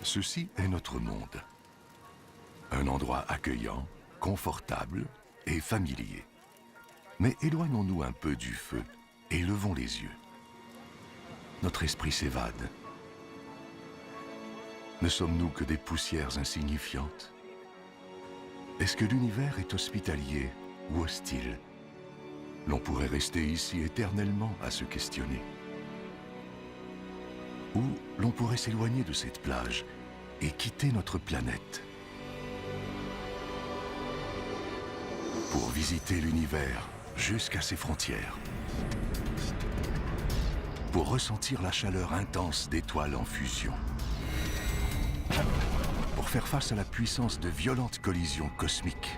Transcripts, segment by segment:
Ceci est notre monde. Un endroit accueillant, confortable et familier. Mais éloignons-nous un peu du feu et levons les yeux. Notre esprit s'évade. Ne sommes-nous que des poussières insignifiantes? Est-ce que l'univers est hospitalier ou hostile? L'on pourrait rester ici éternellement à se questionner. Ou l'on pourrait s'éloigner de cette plage et quitter notre planète pour visiter l'univers jusqu'à ses frontières, pour ressentir la chaleur intense d'étoiles en fusion, pour faire face à la puissance de violentes collisions cosmiques,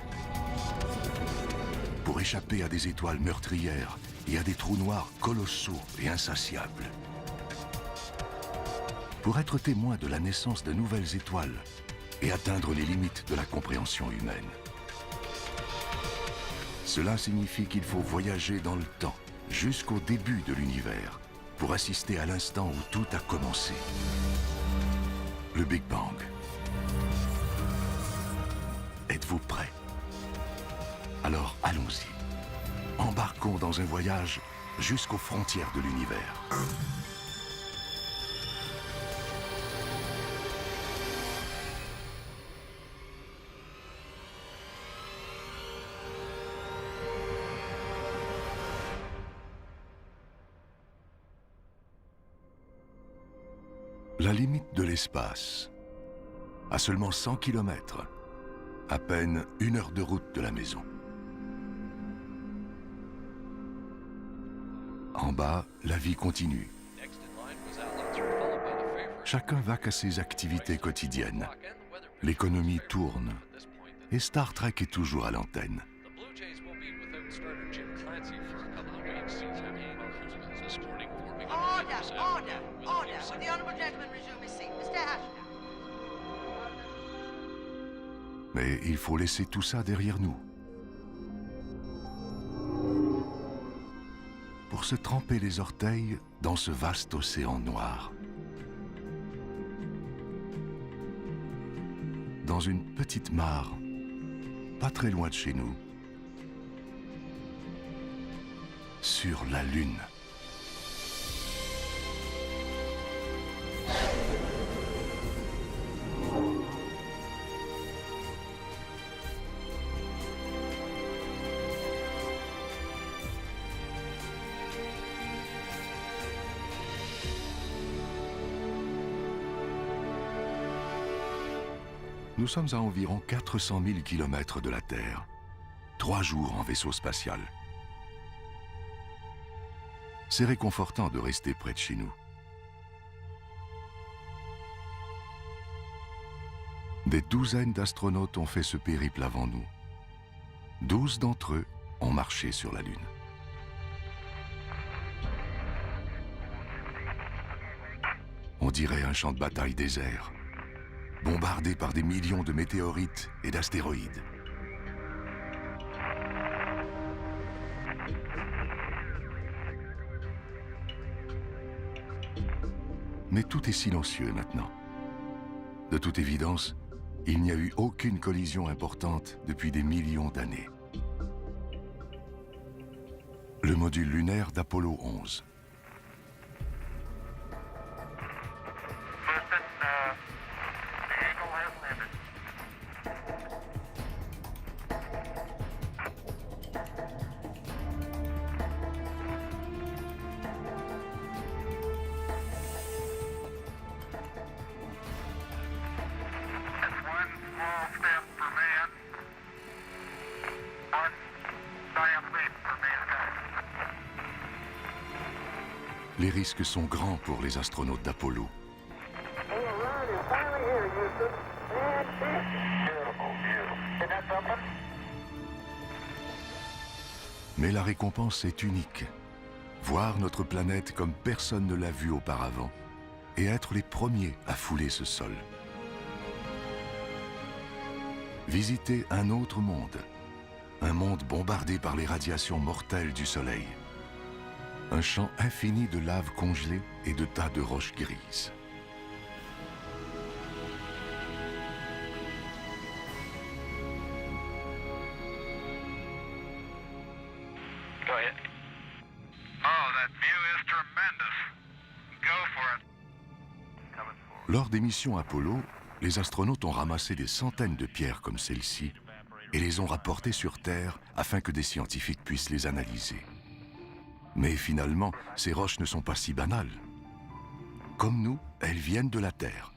pour échapper à des étoiles meurtrières et à des trous noirs colossaux et insatiables, pour être témoin de la naissance de nouvelles étoiles et atteindre les limites de la compréhension humaine. Cela signifie qu'il faut voyager dans le temps, jusqu'au début de l'univers, pour assister à l'instant où tout a commencé. Le Big Bang. Êtes-vous prêts? Alors allons-y. Embarquons dans un voyage jusqu'aux frontières de l'univers. La limite de l'espace, à seulement 100 km, à peine 1 heure de route de la maison. En bas, la vie continue. Chacun vaque à ses activités quotidiennes. L'économie tourne et Star Trek est toujours à l'antenne. Mais il faut laisser tout ça derrière nous. Pour se tremper les orteils dans ce vaste océan noir. Dans une petite mare, pas très loin de chez nous, sur la Lune. Nous sommes à environ 400 000 km de la Terre. 3 jours en vaisseau spatial. C'est réconfortant de rester près de chez nous. Des douzaines d'astronautes ont fait ce périple avant nous. 12 d'entre eux ont marché sur la Lune. On dirait un champ de bataille désert, bombardé par des millions de météorites et d'astéroïdes. Mais tout est silencieux maintenant. De toute évidence, il n'y a eu aucune collision importante depuis des millions d'années. Le module lunaire d'Apollo 11. Les risques sont grands pour les astronautes d'Apollo. Mais la récompense est unique. Voir notre planète comme personne ne l'a vue auparavant et être les premiers à fouler ce sol. Visiter un autre monde. Un monde bombardé par les radiations mortelles du Soleil. Un champ infini de lave congelée et de tas de roches grises. Lors des missions Apollo, les astronautes ont ramassé des centaines de pierres comme celle-ci et les ont rapportées sur Terre afin que des scientifiques puissent les analyser. Mais finalement, ces roches ne sont pas si banales. Comme nous, elles viennent de la Terre.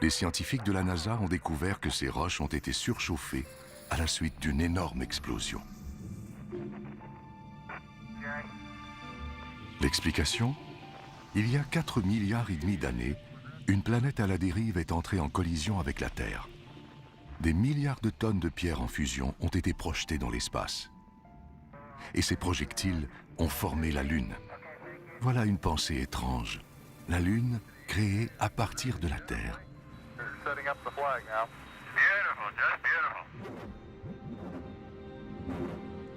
Les scientifiques de la NASA ont découvert que ces roches ont été surchauffées à la suite d'une énorme explosion. L'explication ? Il y a 4,5 milliards d'années, une planète à la dérive est entrée en collision avec la Terre. Des milliards de tonnes de pierres en fusion ont été projetées dans l'espace. Et ces projectiles ont formé la Lune. Voilà une pensée étrange. La Lune créée à partir de la Terre.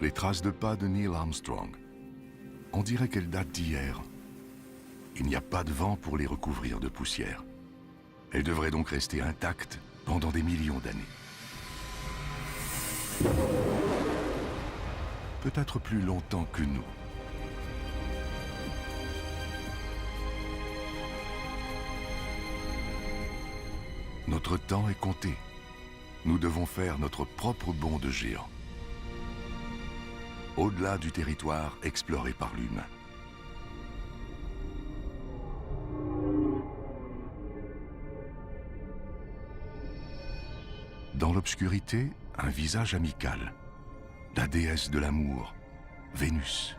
Les traces de pas de Neil Armstrong. On dirait qu'elles datent d'hier. Il n'y a pas de vent pour les recouvrir de poussière. Elles devraient donc rester intactes pendant des millions d'années. Peut-être plus longtemps que nous. Notre temps est compté. Nous devons faire notre propre bond de géant. Au-delà du territoire exploré par l'humain. Dans l'obscurité, un visage amical. La déesse de l'amour, Vénus.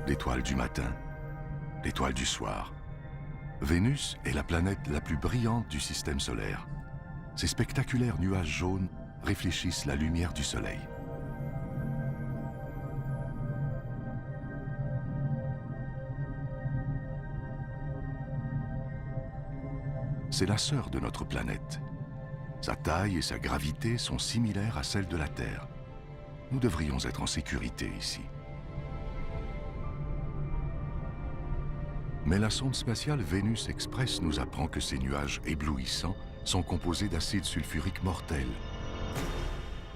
L'étoile du matin, l'étoile du soir. Vénus est la planète la plus brillante du système solaire. Ces spectaculaires nuages jaunes réfléchissent la lumière du soleil. C'est la sœur de notre planète. Sa taille et sa gravité sont similaires à celles de la Terre. Nous devrions être en sécurité ici. Mais la sonde spatiale Vénus Express nous apprend que ces nuages éblouissants sont composés d'acide sulfurique mortel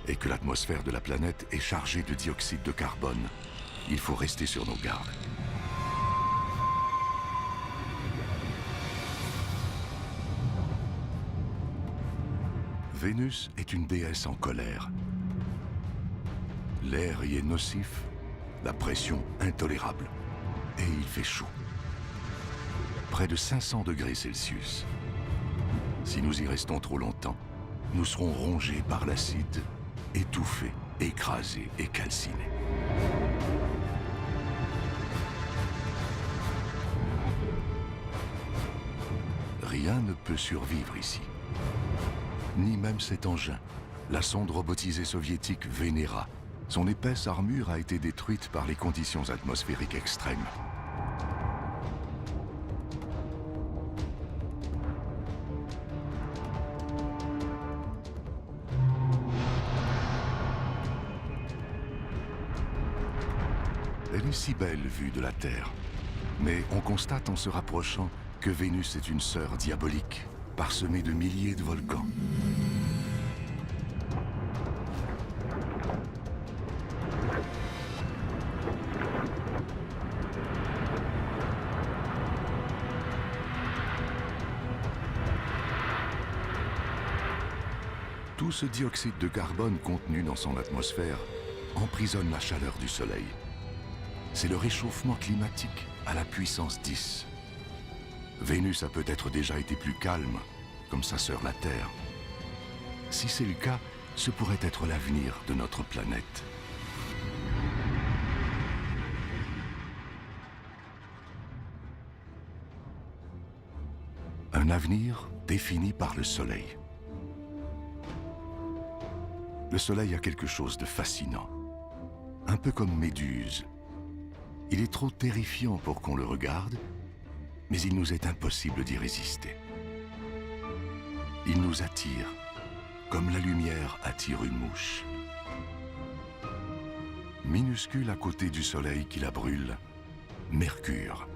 et que l'atmosphère de la planète est chargée de dioxyde de carbone. Il faut rester sur nos gardes. Vénus est une déesse en colère. L'air y est nocif, la pression intolérable et il fait chaud. Près de 500 degrés Celsius. Si nous y restons trop longtemps, nous serons rongés par l'acide, étouffés, écrasés et calcinés. Rien ne peut survivre ici. Ni même cet engin, la sonde robotisée soviétique Venera. Son épaisse armure a été détruite par les conditions atmosphériques extrêmes. Elle est si belle vue de la Terre. Mais on constate en se rapprochant que Vénus est une sœur diabolique, parsemée de milliers de volcans. Tout ce dioxyde de carbone contenu dans son atmosphère emprisonne la chaleur du Soleil. C'est le réchauffement climatique à la puissance 10. Vénus a peut-être déjà été plus calme, comme sa sœur la Terre. Si c'est le cas, ce pourrait être l'avenir de notre planète. Un avenir défini par le Soleil. Le Soleil a quelque chose de fascinant, un peu comme Méduse. Il est trop terrifiant pour qu'on le regarde, mais il nous est impossible d'y résister. Il nous attire, comme la lumière attire une mouche. Minuscule à côté du Soleil qui la brûle, Mercure.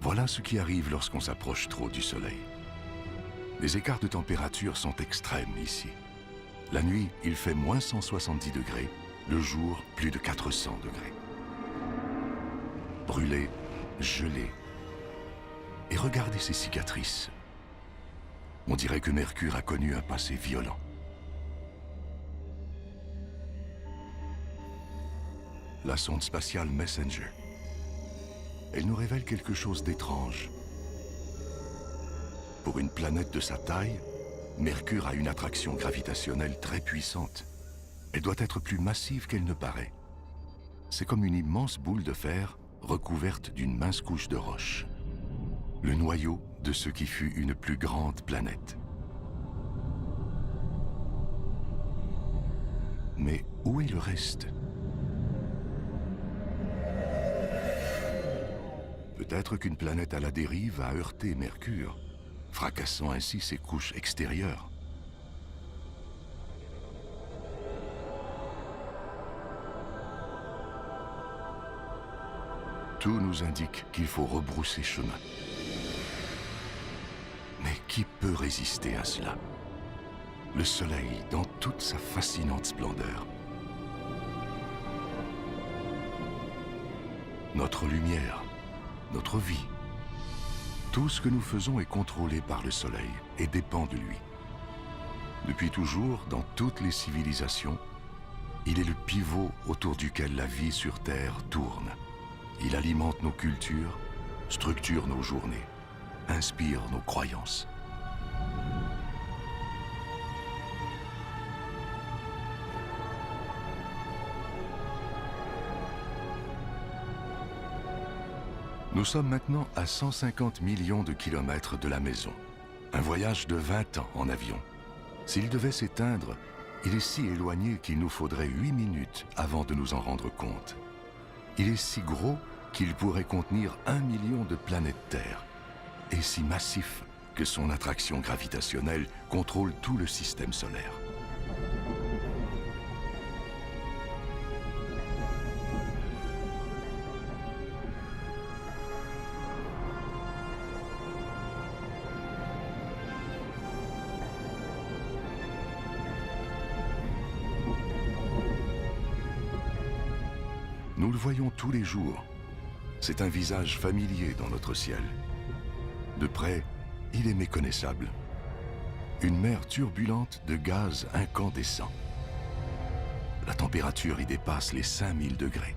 Voilà ce qui arrive lorsqu'on s'approche trop du Soleil. Les écarts de température sont extrêmes ici. La nuit, il fait moins 170 degrés, le jour, plus de 400 degrés. Brûlé, gelé. Et regardez ces cicatrices. On dirait que Mercure a connu un passé violent. La sonde spatiale Messenger. Elle nous révèle quelque chose d'étrange. Pour une planète de sa taille, Mercure a une attraction gravitationnelle très puissante. Elle doit être plus massive qu'elle ne paraît. C'est comme une immense boule de fer recouverte d'une mince couche de roche. Le noyau de ce qui fut une plus grande planète. Mais où est le reste? Peut-être qu'une planète à la dérive a heurté Mercure, fracassant ainsi ses couches extérieures. Tout nous indique qu'il faut rebrousser chemin. Mais qui peut résister à cela? Le Soleil dans toute sa fascinante splendeur. Notre lumière, notre vie. Tout ce que nous faisons est contrôlé par le Soleil et dépend de lui. Depuis toujours, dans toutes les civilisations, il est le pivot autour duquel la vie sur Terre tourne. Il alimente nos cultures, structure nos journées, inspire nos croyances. Nous sommes maintenant à 150 millions de kilomètres de la maison. Un voyage de 20 ans en avion. S'il devait s'éteindre, il est si éloigné qu'il nous faudrait 8 minutes avant de nous en rendre compte. Il est si gros qu'il pourrait contenir 1 million de planètes Terre, et si massif que son attraction gravitationnelle contrôle tout le système solaire. Nous le voyons tous les jours. C'est un visage familier dans notre ciel. De près, il est méconnaissable. Une mer turbulente de gaz incandescents. La température y dépasse les 5000 degrés.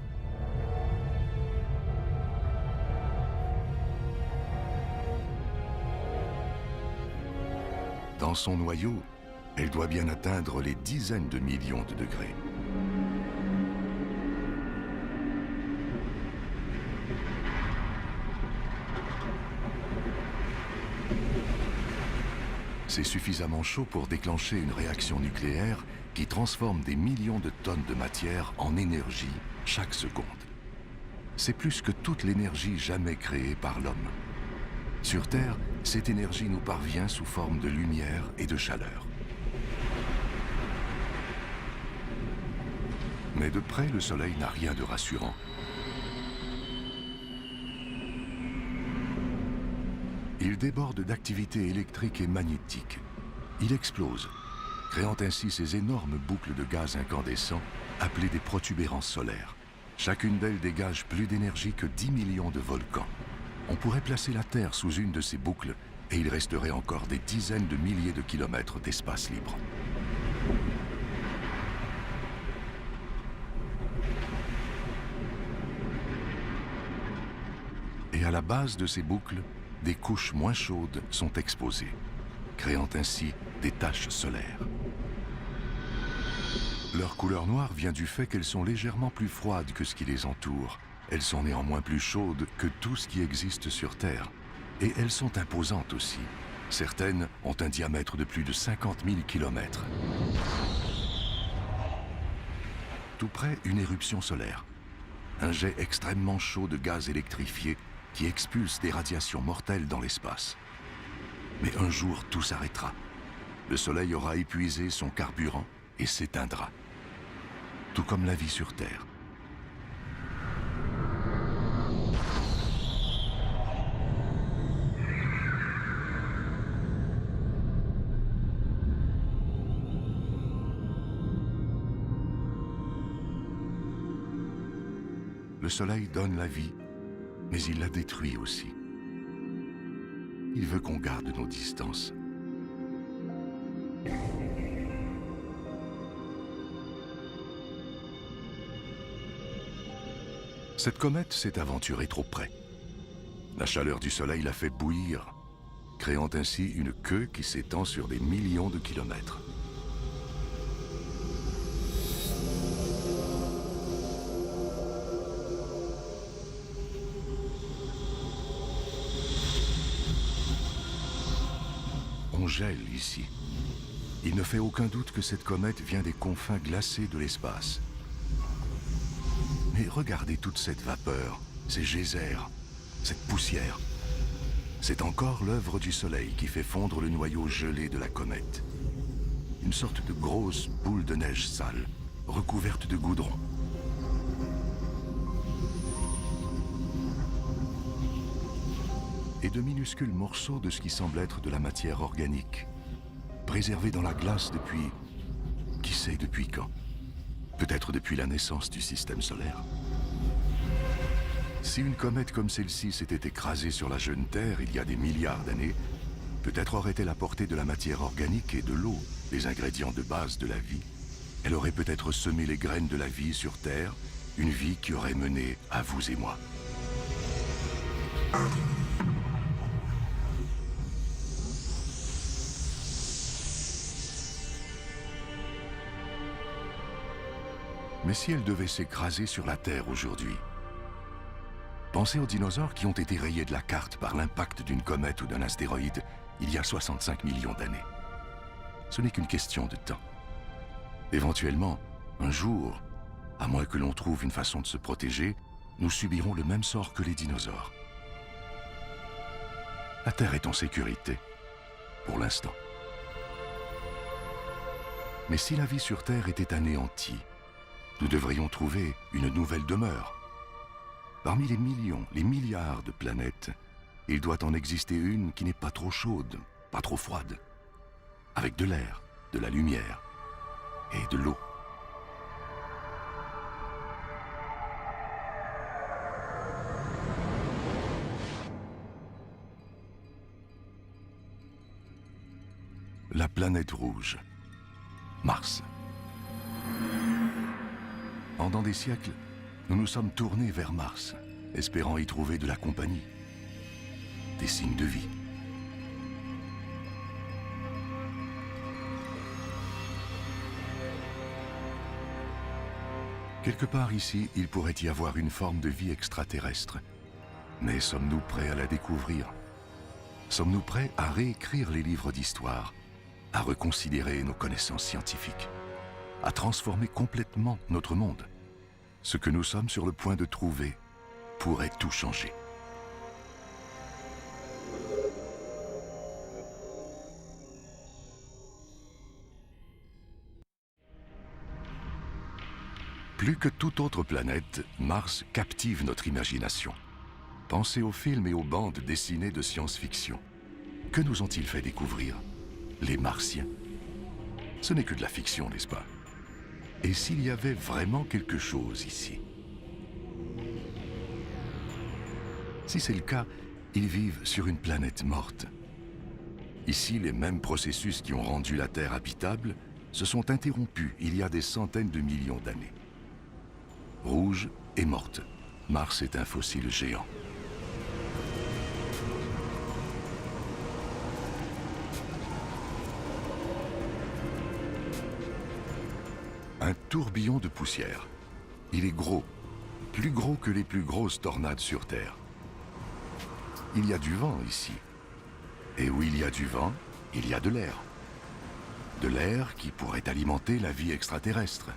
Dans son noyau, elle doit bien atteindre les dizaines de millions de degrés. C'est suffisamment chaud pour déclencher une réaction nucléaire qui transforme des millions de tonnes de matière en énergie chaque seconde. C'est plus que toute l'énergie jamais créée par l'homme. Sur Terre, cette énergie nous parvient sous forme de lumière et de chaleur. Mais de près, le Soleil n'a rien de rassurant. Il déborde d'activité électrique et magnétique. Il explose, créant ainsi ces énormes boucles de gaz incandescents appelées des protubérances solaires. Chacune d'elles dégage plus d'énergie que 10 millions de volcans. On pourrait placer la Terre sous une de ces boucles et il resterait encore des dizaines de milliers de kilomètres d'espace libre. Et à la base de ces boucles, des couches moins chaudes sont exposées, créant ainsi des taches solaires. Leur couleur noire vient du fait qu'elles sont légèrement plus froides que ce qui les entoure. Elles sont néanmoins plus chaudes que tout ce qui existe sur Terre. Et elles sont imposantes aussi. Certaines ont un diamètre de plus de 50 000 kilomètres. Tout près, une éruption solaire. Un jet extrêmement chaud de gaz électrifié qui expulse des radiations mortelles dans l'espace. Mais un jour, tout s'arrêtera. Le Soleil aura épuisé son carburant et s'éteindra. Tout comme la vie sur Terre. Le Soleil donne la vie, mais il la détruit aussi. Il veut qu'on garde nos distances. Cette comète s'est aventurée trop près. La chaleur du Soleil l'a fait bouillir, créant ainsi une queue qui s'étend sur des millions de kilomètres. On gèle ici. Il ne fait aucun doute que cette comète vient des confins glacés de l'espace. Mais regardez toute cette vapeur, ces geysers, cette poussière. C'est encore l'œuvre du Soleil qui fait fondre le noyau gelé de la comète. Une sorte de grosse boule de neige sale, recouverte de goudron. Et de minuscules morceaux de ce qui semble être de la matière organique, préservés dans la glace depuis... qui sait depuis quand? Peut-être depuis la naissance du système solaire. Si une comète comme celle-ci s'était écrasée sur la jeune Terre il y a des milliards d'années, peut-être aurait-elle apporté de la matière organique et de l'eau, les ingrédients de base de la vie. Elle aurait peut-être semé les graines de la vie sur Terre, une vie qui aurait mené à vous et moi. Mais si elle devait s'écraser sur la Terre aujourd'hui, pensez aux dinosaures qui ont été rayés de la carte par l'impact d'une comète ou d'un astéroïde il y a 65 millions d'années. Ce n'est qu'une question de temps. Éventuellement, un jour, à moins que l'on trouve une façon de se protéger, nous subirons le même sort que les dinosaures. La Terre est en sécurité, pour l'instant. Mais si la vie sur Terre était anéantie, nous devrions trouver une nouvelle demeure. Parmi les millions, les milliards de planètes, il doit en exister une qui n'est pas trop chaude, pas trop froide, avec de l'air, de la lumière et de l'eau. La planète rouge, Mars. Pendant des siècles, nous nous sommes tournés vers Mars, espérant y trouver de la compagnie, des signes de vie. Quelque part ici, il pourrait y avoir une forme de vie extraterrestre. Mais sommes-nous prêts à la découvrir? Sommes-nous prêts à réécrire les livres d'histoire, à reconsidérer nos connaissances scientifiques, à transformer complètement notre monde? Ce que nous sommes sur le point de trouver pourrait tout changer. Plus que toute autre planète, Mars captive notre imagination. Pensez aux films et aux bandes dessinées de science-fiction. Que nous ont-ils fait découvrir? Les Martiens. Ce n'est que de la fiction, n'est-ce pas? Et s'il y avait vraiment quelque chose ici? Si c'est le cas, ils vivent sur une planète morte. Ici, les mêmes processus qui ont rendu la Terre habitable se sont interrompus il y a des centaines de millions d'années. Rouge et morte, Mars est un fossile géant. Un tourbillon de poussière. Il est gros, plus gros que les plus grosses tornades sur Terre. Il y a du vent ici. Et où il y a du vent, il y a de l'air. De l'air qui pourrait alimenter la vie extraterrestre.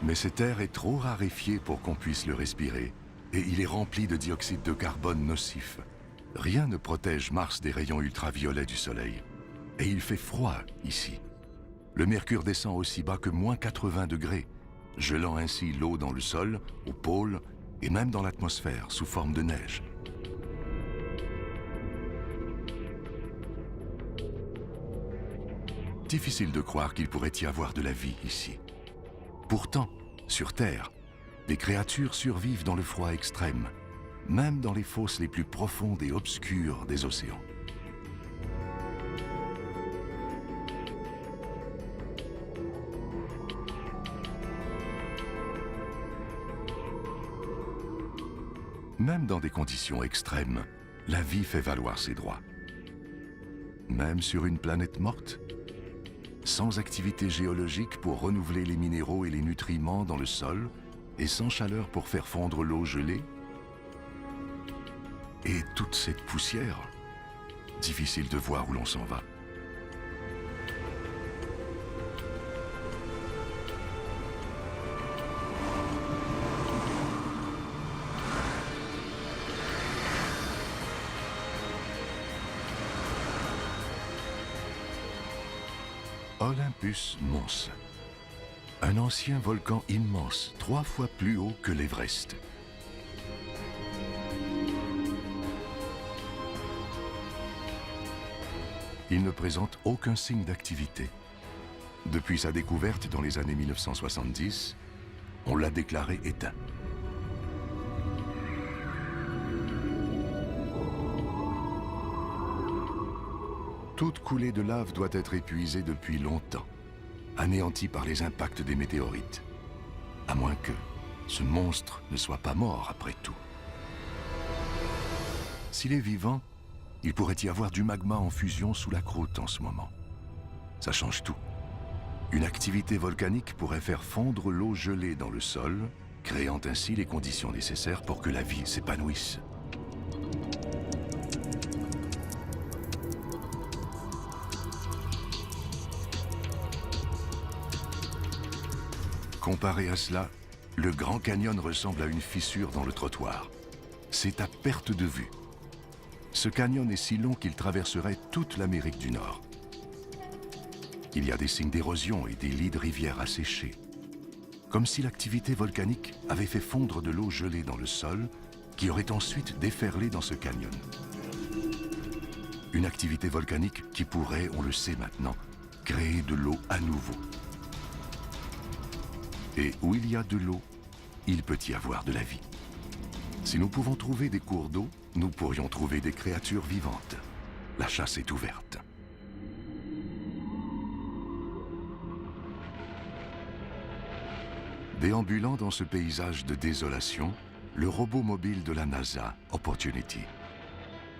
Mais cet air est trop raréfié pour qu'on puisse le respirer, et il est rempli de dioxyde de carbone nocif. Rien ne protège Mars des rayons ultraviolets du Soleil. Et il fait froid ici. Le mercure descend aussi bas que moins 80 degrés, gelant ainsi l'eau dans le sol, au pôle et même dans l'atmosphère sous forme de neige. Difficile de croire qu'il pourrait y avoir de la vie ici. Pourtant, Sur Terre, les créatures survivent dans le froid extrême, même dans les fosses les plus profondes et obscures des océans. Même dans des conditions extrêmes, la vie fait valoir ses droits. Même sur une planète morte, sans activité géologique pour renouveler les minéraux et les nutriments dans le sol, et sans chaleur pour faire fondre l'eau gelée. Et toute cette poussière, difficile de voir où l'on s'en va. Olympus Mons, un ancien volcan immense, 3 fois plus haut que l'Everest. Il ne présente aucun signe d'activité. Depuis sa découverte dans les années 1970, on l'a déclaré éteint. Toute coulée de lave doit être épuisée depuis longtemps, anéantie par les impacts des météorites. À moins que ce monstre ne soit pas mort après tout. S'il est vivant, il pourrait y avoir du magma en fusion sous la croûte en ce moment. Ça change tout. Une activité volcanique pourrait faire fondre l'eau gelée dans le sol, créant ainsi les conditions nécessaires pour que la vie s'épanouisse. Comparé à cela, le Grand Canyon ressemble à une fissure dans le trottoir. C'est à perte de vue. Ce canyon est si long qu'il traverserait toute l'Amérique du Nord. Il y a des signes d'érosion et des lits de rivières asséchés. Comme si l'activité volcanique avait fait fondre de l'eau gelée dans le sol, qui aurait ensuite déferlé dans ce canyon. Une activité volcanique qui pourrait, on le sait maintenant, créer de l'eau à nouveau. Et où il y a de l'eau, il peut y avoir de la vie. Si nous pouvons trouver des cours d'eau, nous pourrions trouver des créatures vivantes. La chasse est ouverte. Déambulant dans ce paysage de désolation, le robot mobile de la NASA, Opportunity.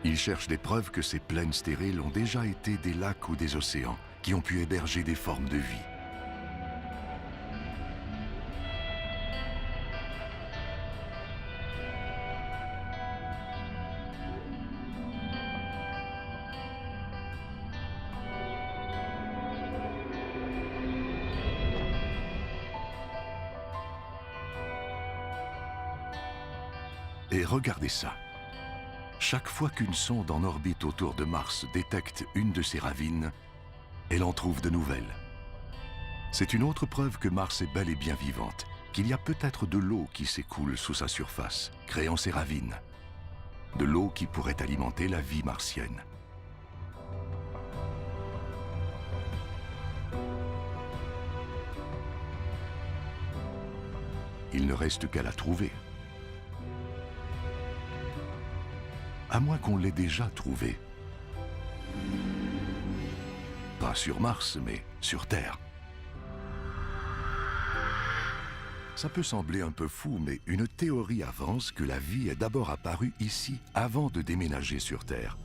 Il cherche des preuves que ces plaines stériles ont déjà été des lacs ou des océans qui ont pu héberger des formes de vie. Et regardez ça. Chaque fois qu'une sonde en orbite autour de Mars détecte une de ces ravines, elle en trouve de nouvelles. C'est une autre preuve que Mars est bel et bien vivante, qu'il y a peut-être de l'eau qui s'écoule sous sa surface, créant ces ravines. De l'eau qui pourrait alimenter la vie martienne. Il ne reste qu'à la trouver. À moins qu'on l'ait déjà trouvée. Pas sur Mars, mais sur Terre. Ça peut sembler un peu fou, mais une théorie avance que la vie est d'abord apparue ici avant de déménager sur Terre.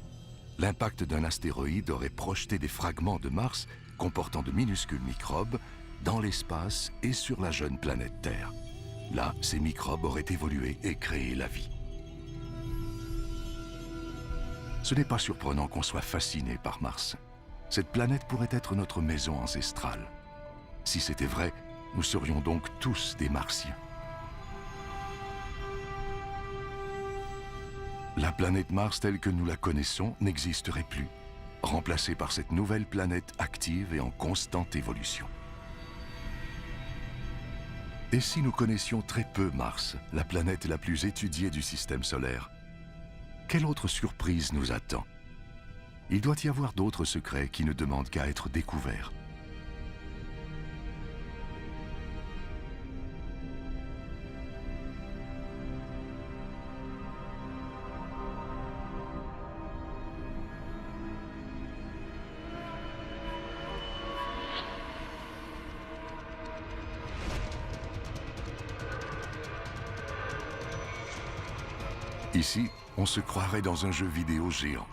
L'impact d'un astéroïde aurait projeté des fragments de Mars comportant de minuscules microbes dans l'espace et sur la jeune planète Terre. Là, ces microbes auraient évolué et créé la vie. Ce n'est pas surprenant qu'on soit fasciné par Mars. Cette planète pourrait être notre maison ancestrale. Si c'était vrai, nous serions donc tous des Martiens. La planète Mars telle que nous la connaissons n'existerait plus, remplacée par cette nouvelle planète active et en constante évolution. Et si nous connaissions très peu Mars, la planète la plus étudiée du système solaire, quelle autre surprise nous attend? Il doit y avoir d'autres secrets qui ne demandent qu'à être découverts. Ici, on se croirait dans un jeu vidéo géant.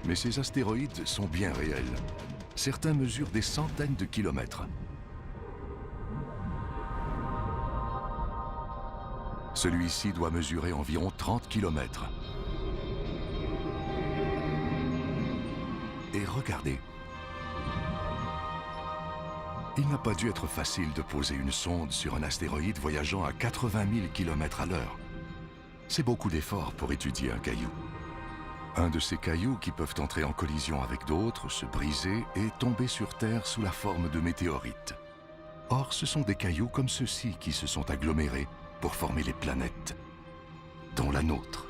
Mais ces astéroïdes sont bien réels. Certains mesurent des centaines de kilomètres. Celui-ci doit mesurer environ 30 kilomètres. Et regardez. Il n'a pas dû être facile de poser une sonde sur un astéroïde voyageant à 80 000 km à l'heure. C'est beaucoup d'efforts pour étudier un caillou. Un de ces cailloux qui peuvent entrer en collision avec d'autres, se briser et tomber sur Terre sous la forme de météorites. Or, ce sont des cailloux comme ceux-ci qui se sont agglomérés pour former les planètes, dont la nôtre.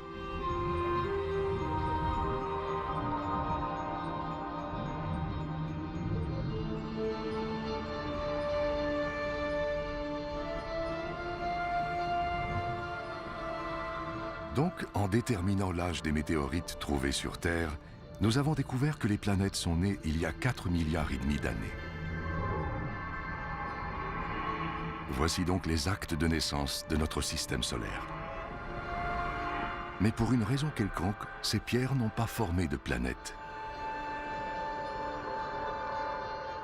Donc, en déterminant l'âge des météorites trouvés sur Terre, nous avons découvert que les planètes sont nées il y a 4,5 milliards d'années. Voici donc les actes de naissance de notre système solaire. Mais pour une raison quelconque, ces pierres n'ont pas formé de planète.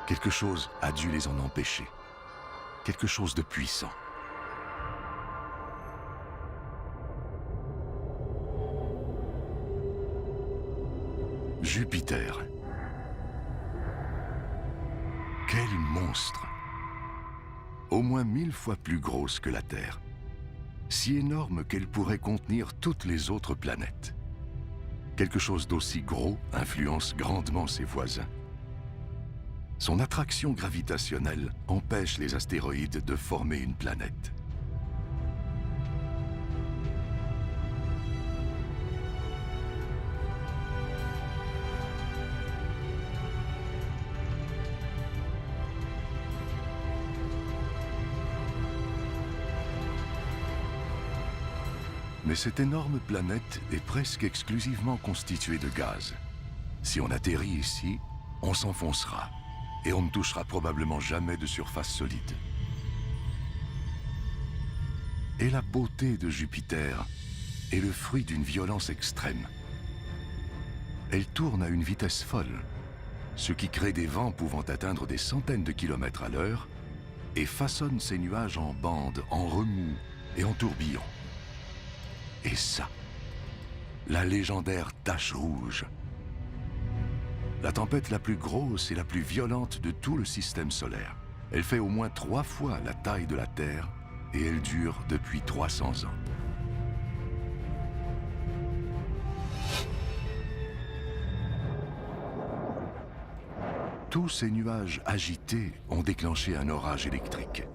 Quelque chose a dû les en empêcher. Quelque chose de puissant. Jupiter. Quel monstre! Au moins 1000 fois plus grosse que la Terre. Si énorme qu'elle pourrait contenir toutes les autres planètes. Quelque chose d'aussi gros influence grandement ses voisins. Son attraction gravitationnelle empêche les astéroïdes de former une planète. Mais cette énorme planète est presque exclusivement constituée de gaz. Si on atterrit ici, on s'enfoncera et on ne touchera probablement jamais de surface solide. Et la beauté de Jupiter est le fruit d'une violence extrême. Elle tourne à une vitesse folle, ce qui crée des vents pouvant atteindre des centaines de kilomètres à l'heure et façonne ces nuages en bandes, en remous et en tourbillons. Et ça, la légendaire tache rouge. La tempête la plus grosse et la plus violente de tout le système solaire. Elle fait au moins 3 fois la taille de la Terre et elle dure depuis 300 ans. Tous ces nuages agités ont déclenché un orage électrique.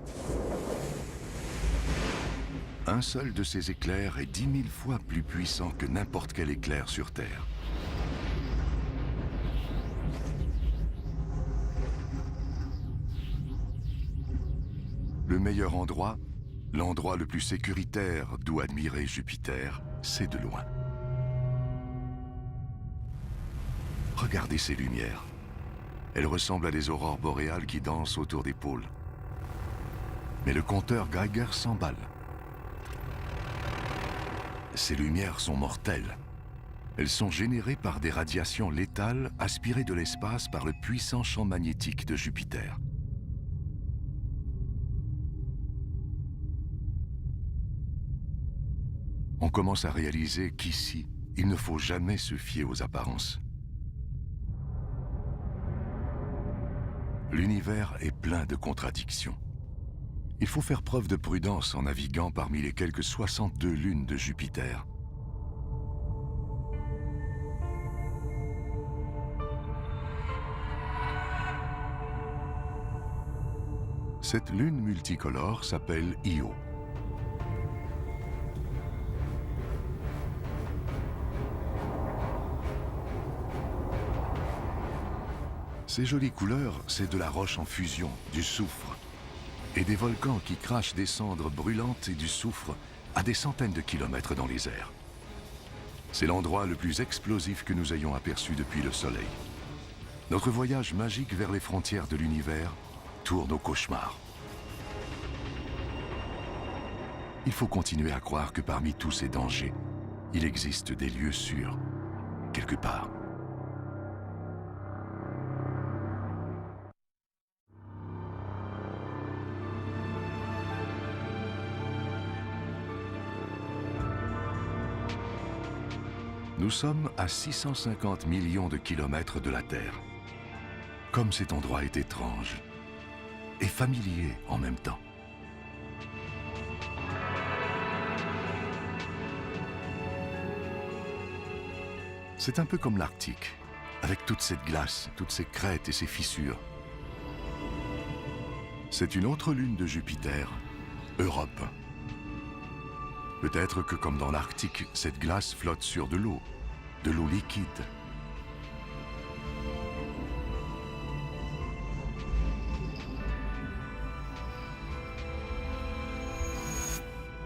Un seul de ces éclairs est 10 000 fois plus puissant que n'importe quel éclair sur Terre. Le meilleur endroit, l'endroit le plus sécuritaire d'où admirer Jupiter, c'est de loin. Regardez ces lumières. Elles ressemblent à des aurores boréales qui dansent autour des pôles. Mais le compteur Geiger s'emballe. Ces lumières sont mortelles. Elles sont générées par des radiations létales aspirées de l'espace par le puissant champ magnétique de Jupiter. On commence à réaliser qu'ici, il ne faut jamais se fier aux apparences. L'univers est plein de contradictions. Il faut faire preuve de prudence en naviguant parmi les quelques 62 lunes de Jupiter. Cette lune multicolore s'appelle Io. Ces jolies couleurs, c'est de la roche en fusion, du soufre. Et des volcans qui crachent des cendres brûlantes et du soufre à des centaines de kilomètres dans les airs. C'est l'endroit le plus explosif que nous ayons aperçu depuis le Soleil. Notre voyage magique vers les frontières de l'univers tourne au cauchemar. Il faut continuer à croire que parmi tous ces dangers, il existe des lieux sûrs, quelque part. Nous sommes à 650 millions de kilomètres de la Terre. Comme cet endroit est étrange et familier en même temps. C'est un peu comme l'Arctique, avec toute cette glace, toutes ces crêtes et ces fissures. C'est une autre lune de Jupiter, Europe. Peut-être que comme dans l'Arctique, cette glace flotte sur de l'eau liquide.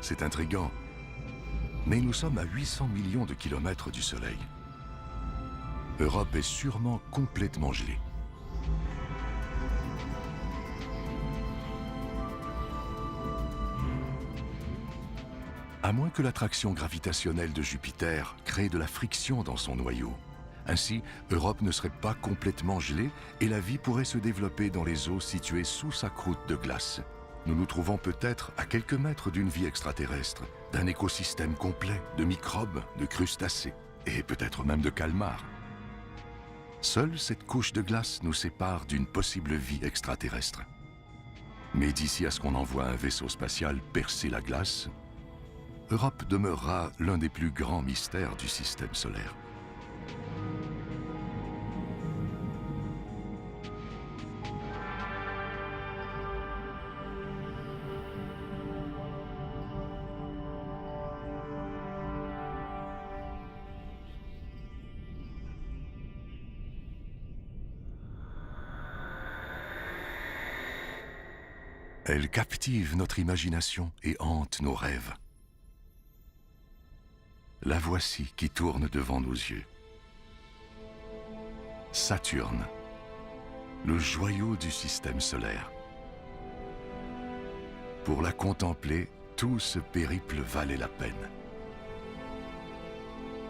C'est intriguant, mais nous sommes à 800 millions de kilomètres du Soleil. Europe est sûrement complètement gelée. À moins que l'attraction gravitationnelle de Jupiter crée de la friction dans son noyau. Ainsi, Europe ne serait pas complètement gelée et la vie pourrait se développer dans les eaux situées sous sa croûte de glace. Nous nous trouvons peut-être à quelques mètres d'une vie extraterrestre, d'un écosystème complet de microbes, de crustacés et peut-être même de calmars. Seule cette couche de glace nous sépare d'une possible vie extraterrestre. Mais d'ici à ce qu'on envoie un vaisseau spatial percer la glace, Europe demeurera l'un des plus grands mystères du système solaire. Elle captive notre imagination et hante nos rêves. La voici qui tourne devant nos yeux. Saturne, le joyau du système solaire. Pour la contempler, tout ce périple valait la peine.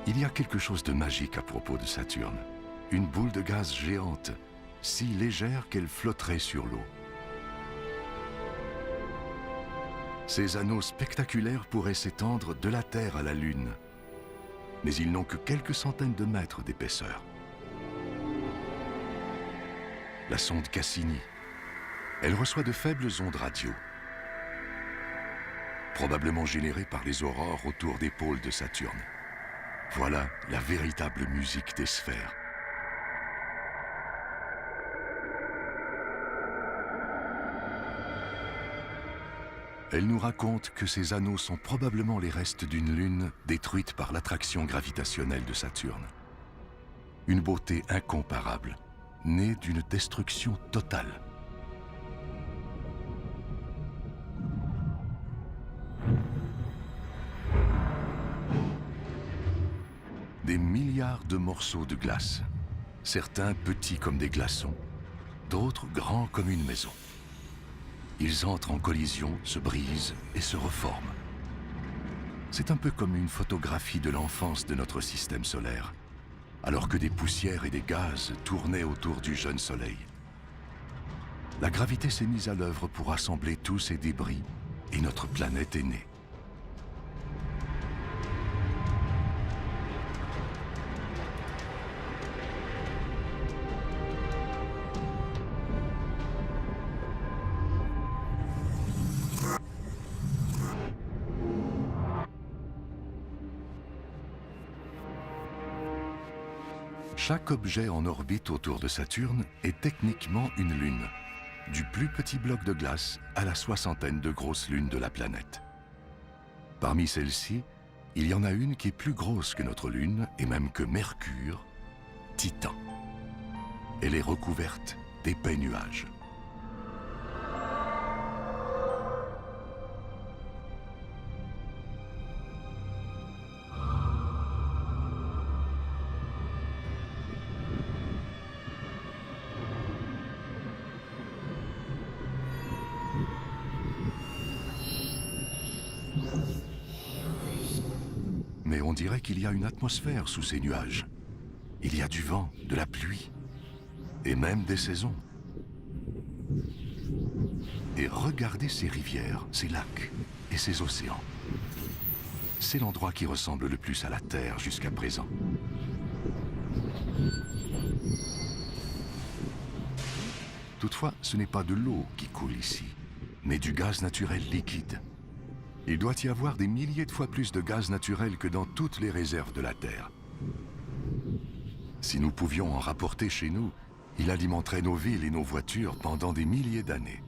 Il y a quelque chose de magique à propos de Saturne. Une boule de gaz géante, si légère qu'elle flotterait sur l'eau. Ces anneaux spectaculaires pourraient s'étendre de la Terre à la Lune, mais ils n'ont que quelques centaines de mètres d'épaisseur. La sonde Cassini, elle reçoit de faibles ondes radio, probablement générées par les aurores autour des pôles de Saturne. Voilà la véritable musique des sphères. Elle nous raconte que ces anneaux sont probablement les restes d'une lune détruite par l'attraction gravitationnelle de Saturne. Une beauté incomparable, née d'une destruction totale. Des milliards de morceaux de glace, certains petits comme des glaçons, d'autres grands comme une maison. Ils entrent en collision, se brisent et se reforment. C'est un peu comme une photographie de l'enfance de notre système solaire, alors que des poussières et des gaz tournaient autour du jeune soleil. La gravité s'est mise à l'œuvre pour rassembler tous ces débris et notre planète est née. Chaque objet en orbite autour de Saturne est techniquement une lune, du plus petit bloc de glace à la soixantaine de grosses lunes de la planète. Parmi celles-ci, il y en a une qui est plus grosse que notre lune et même que Mercure, Titan. Elle est recouverte d'épais nuages. mais on dirait qu'il y a une atmosphère sous ces nuages. Il y a du vent, de la pluie, et même des saisons. Et regardez ces rivières, ces lacs et ces océans. C'est l'endroit qui ressemble le plus à la Terre jusqu'à présent. Toutefois, ce n'est pas de l'eau qui coule ici, mais du gaz naturel liquide. Il doit y avoir des milliers de fois plus de gaz naturel que dans toutes les réserves de la Terre. Si nous pouvions en rapporter chez nous, il alimenterait nos villes et nos voitures pendant des milliers d'années.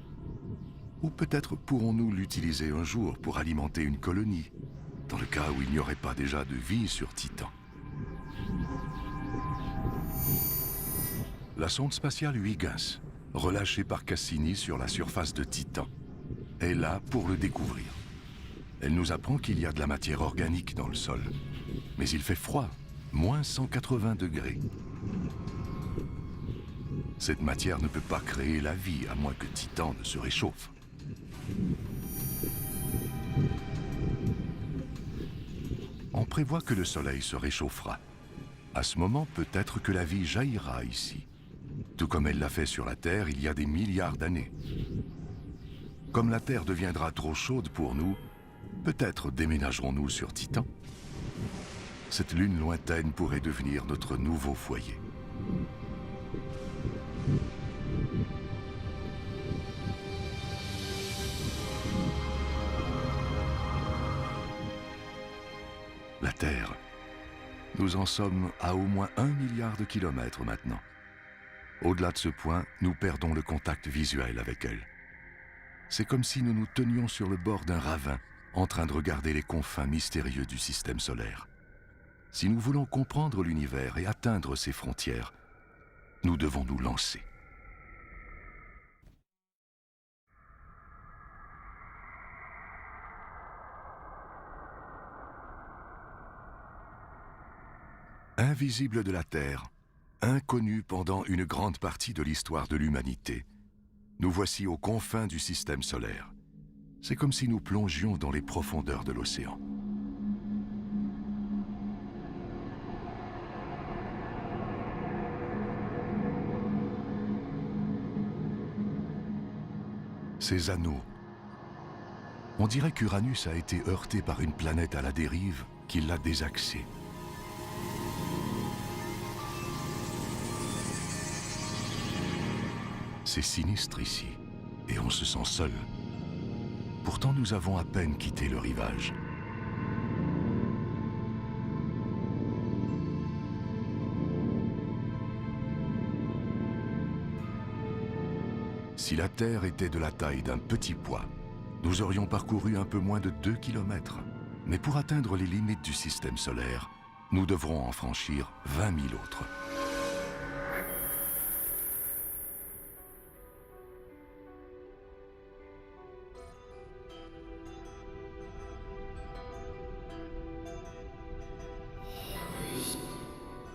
Ou peut-être pourrons-nous l'utiliser un jour pour alimenter une colonie, dans le cas où il n'y aurait pas déjà de vie sur Titan. La sonde spatiale Huygens, relâchée par Cassini sur la surface de Titan, est là pour le découvrir. Elle nous apprend qu'il y a de la matière organique dans le sol, mais il fait froid, moins 180 degrés. Cette matière ne peut pas créer la vie, à moins que Titan ne se réchauffe. On prévoit que le Soleil se réchauffera. À ce moment, peut-être que la vie jaillira ici, tout comme elle l'a fait sur la Terre il y a des milliards d'années. Comme la Terre deviendra trop chaude pour nous, peut-être déménagerons-nous sur Titan. Cette lune lointaine pourrait devenir notre nouveau foyer. La Terre, nous en sommes à au moins 1 milliard de kilomètres maintenant. Au-delà de ce point, nous perdons le contact visuel avec elle. C'est comme si nous nous tenions sur le bord d'un ravin, en train de regarder les confins mystérieux du système solaire. Si nous voulons comprendre l'univers et atteindre ses frontières, nous devons nous lancer. Invisible de la Terre, inconnu pendant une grande partie de l'histoire de l'humanité, nous voici aux confins du système solaire. C'est comme si nous plongions dans les profondeurs de l'océan. Ces anneaux. On dirait qu'Uranus a été heurté par une planète à la dérive qui l'a désaxé. C'est sinistre ici, et on se sent seul. Pourtant, nous avons à peine quitté le rivage. Si la Terre était de la taille d'un petit pois, nous aurions parcouru un peu moins de 2 kilomètres. Mais pour atteindre les limites du système solaire, nous devrons en franchir 20 000 autres.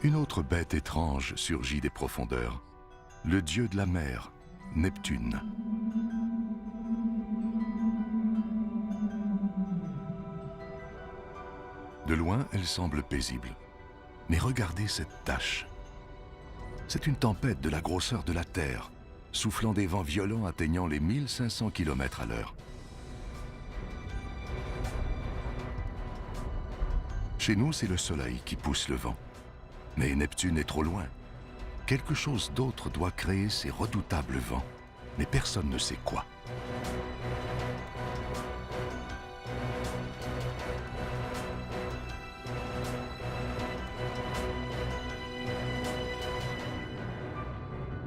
Une autre bête étrange surgit des profondeurs, le dieu de la mer, Neptune. De loin, elle semble paisible. Mais regardez cette tache. C'est une tempête de la grosseur de la Terre, soufflant des vents violents atteignant les 1500 km à l'heure. Chez nous, c'est le Soleil qui pousse le vent. Mais Neptune est trop loin. Quelque chose d'autre doit créer ces redoutables vents, mais personne ne sait quoi.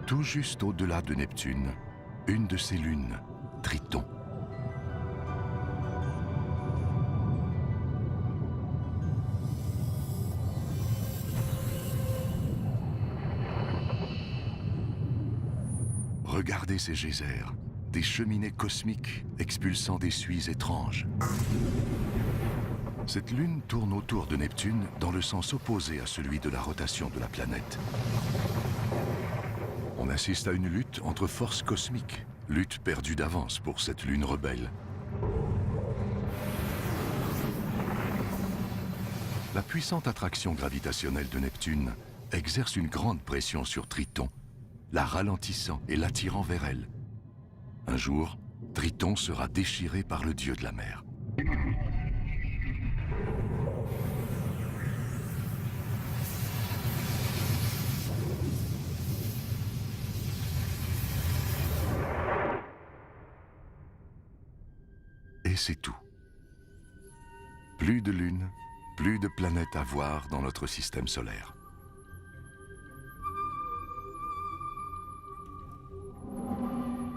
Tout juste au-delà de Neptune, une de ses lunes, Triton. Regardez ces geysers, des cheminées cosmiques expulsant des suies étranges. Cette lune tourne autour de Neptune dans le sens opposé à celui de la rotation de la planète. On assiste à une lutte entre forces cosmiques, lutte perdue d'avance pour cette lune rebelle. La puissante attraction gravitationnelle de Neptune exerce une grande pression sur Triton, la ralentissant et l'attirant vers elle. Un jour, Triton sera déchiré par le dieu de la mer. Et c'est tout. Plus de lune, plus de planètes à voir dans notre système solaire.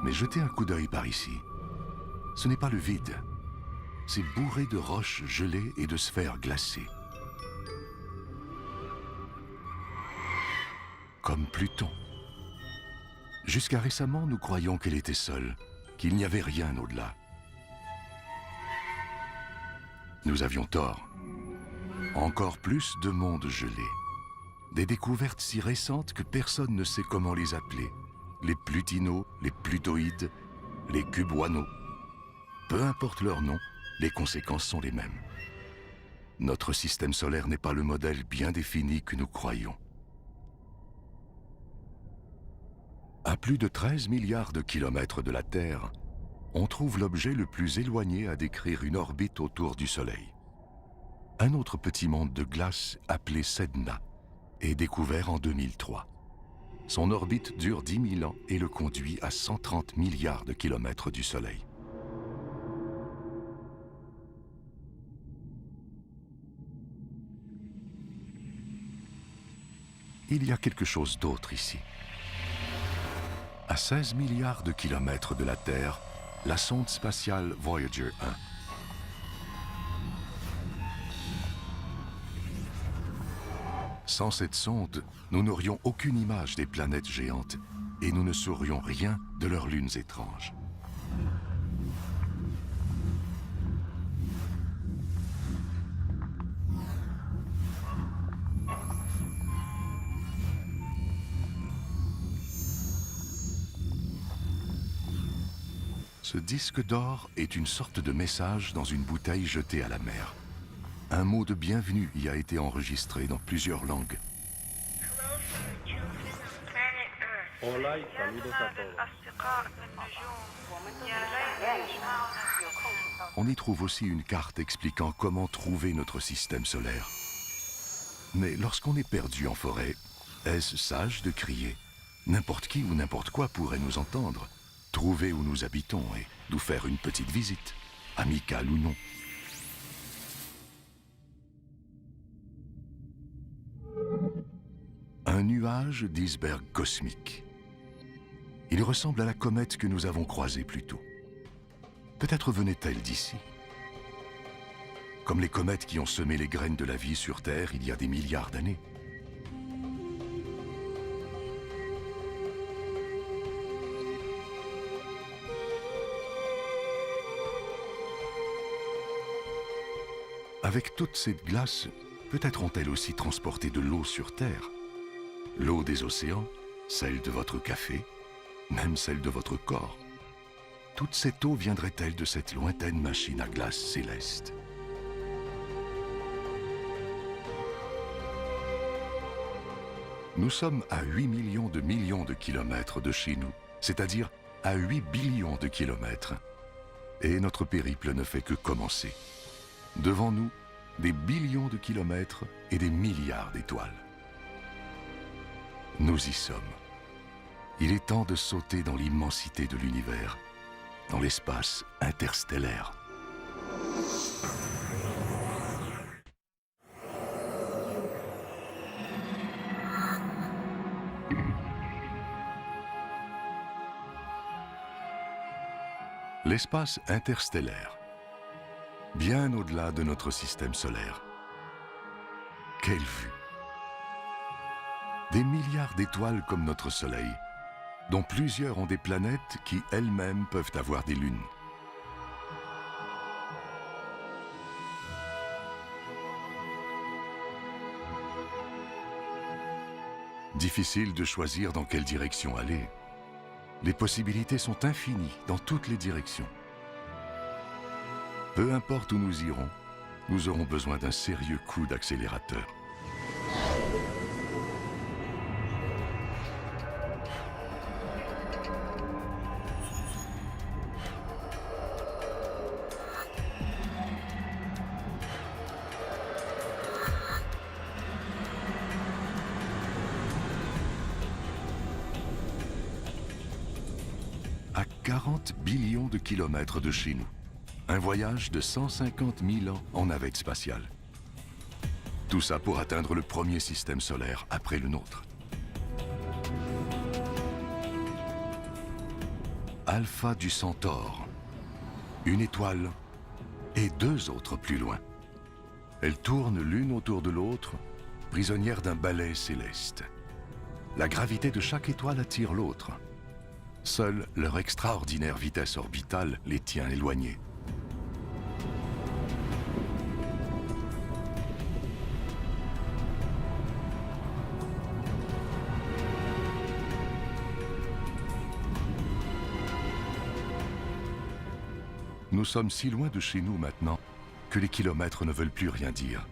Mais jetez un coup d'œil par ici. Ce n'est pas le vide. C'est bourré de roches gelées et de sphères glacées. Comme Pluton. Jusqu'à récemment, nous croyions qu'elle était seule, qu'il n'y avait rien au-delà. Nous avions tort. Encore plus de mondes gelés. Des découvertes si récentes que personne ne sait comment les appeler. Les plutinos, les plutoïdes, les cuboinos. Peu importe leur nom, les conséquences sont les mêmes. Notre système solaire n'est pas le modèle bien défini que nous croyons. À plus de 13 milliards de kilomètres de la Terre, on trouve l'objet le plus éloigné à décrire une orbite autour du Soleil. Un autre petit monde de glace appelé Sedna est découvert en 2003. Son orbite dure 10 000 ans et le conduit à 130 milliards de kilomètres du Soleil. Il y a quelque chose d'autre ici. À 16 milliards de kilomètres de la Terre, la sonde spatiale Voyager 1. Sans cette sonde, nous n'aurions aucune image des planètes géantes et nous ne saurions rien de leurs lunes étranges. Ce disque d'or est une sorte de message dans une bouteille jetée à la mer. Un mot de bienvenue y a été enregistré dans plusieurs langues. Hola y saludos a todos. On y trouve aussi une carte expliquant comment trouver notre système solaire. Mais lorsqu'on est perdu en forêt, est-ce sage de crier? N'importe qui ou n'importe quoi pourrait nous entendre, trouver où nous habitons et nous faire une petite visite, amicale ou non. Un nuage d'iceberg cosmique. Il ressemble à la comète que nous avons croisée plus tôt. Peut-être venait-elle d'ici. Comme les comètes qui ont semé les graines de la vie sur Terre il y a des milliards d'années. Avec toute cette glace, peut-être ont-elles aussi transporté de l'eau sur Terre. L'eau des océans, celle de votre café, même celle de votre corps. Toute cette eau viendrait-elle de cette lointaine machine à glace céleste? Nous sommes à 8 millions de kilomètres de chez nous, c'est-à-dire à 8 billions de kilomètres. Et notre périple ne fait que commencer. Devant nous, des billions de kilomètres et des milliards d'étoiles. Nous y sommes. Il est temps de sauter dans l'immensité de l'univers, dans l'espace interstellaire. L'espace interstellaire, bien au-delà de notre système solaire. Quelle vue! Des milliards d'étoiles comme notre Soleil, dont plusieurs ont des planètes qui elles-mêmes peuvent avoir des lunes. Difficile de choisir dans quelle direction aller. Les possibilités sont infinies dans toutes les directions. Peu importe où nous irons, nous aurons besoin d'un sérieux coup d'accélérateur. À 40 billions de kilomètres de chez nous, un voyage de 150 000 ans en navette spatiale. Tout ça pour atteindre le premier système solaire après le nôtre. Alpha du Centaure, une étoile et deux autres plus loin. Elles tournent l'une autour de l'autre, prisonnières d'un balai céleste. La gravité de chaque étoile attire l'autre. Seule leur extraordinaire vitesse orbitale les tient éloignées. Nous sommes si loin de chez nous maintenant que les kilomètres ne veulent plus rien dire.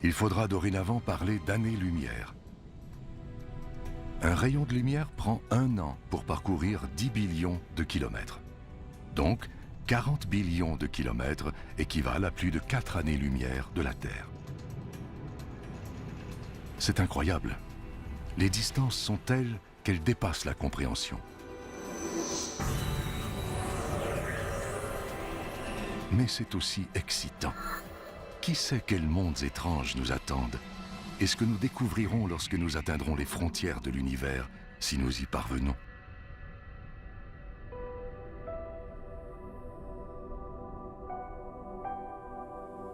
Il faudra dorénavant parler d'années-lumière. Un rayon de lumière prend 1 an pour parcourir 10 billions de kilomètres. Donc, 40 billions de kilomètres équivalent à plus de 4 années-lumière de la Terre. C'est incroyable. Les distances sont telles qu'elles dépassent la compréhension. Mais c'est aussi excitant. Qui sait quels mondes étranges nous attendent et ce que nous découvrirons lorsque nous atteindrons les frontières de l'univers, si nous y parvenons.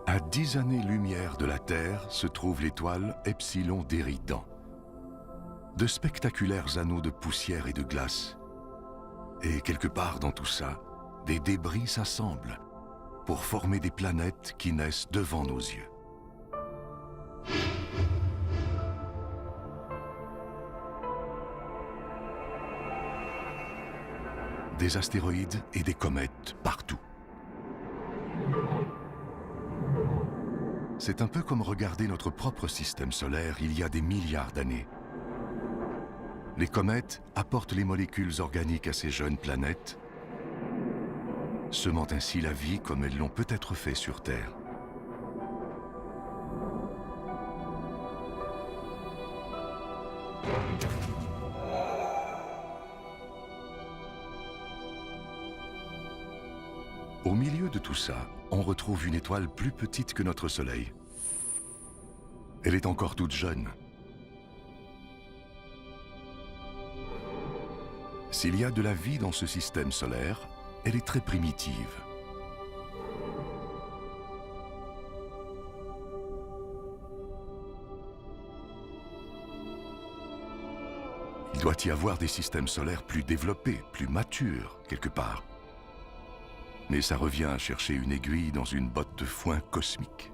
À 10 années-lumière de la Terre se trouve l'étoile Epsilon d'Éridan. De spectaculaires anneaux de poussière et de glace. Et quelque part dans tout ça, des débris s'assemblent pour former des planètes qui naissent devant nos yeux. Des astéroïdes et des comètes partout. C'est un peu comme regarder notre propre système solaire il y a des milliards d'années. Les comètes apportent les molécules organiques à ces jeunes planètes, semant ainsi la vie comme elles l'ont peut-être fait sur Terre. Au milieu de tout ça, on retrouve une étoile plus petite que notre Soleil. Elle est encore toute jeune. S'il y a de la vie dans ce système solaire, elle est très primitive. Il doit y avoir des systèmes solaires plus développés, plus matures, quelque part. Mais ça revient à chercher une aiguille dans une botte de foin cosmique.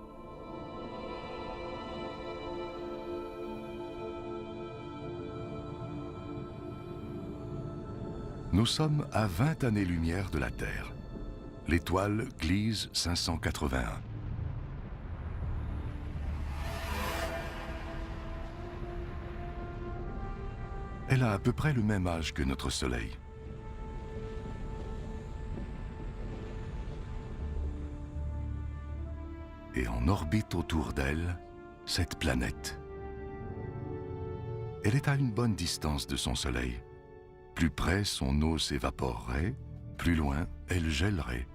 Nous sommes à 20 années-lumière de la Terre. L'étoile Gliese 581. Elle a à peu près le même âge que notre Soleil. Et en orbite autour d'elle, cette planète. Elle est à une bonne distance de son Soleil. Plus près, son eau s'évaporerait, plus loin, elle gèlerait.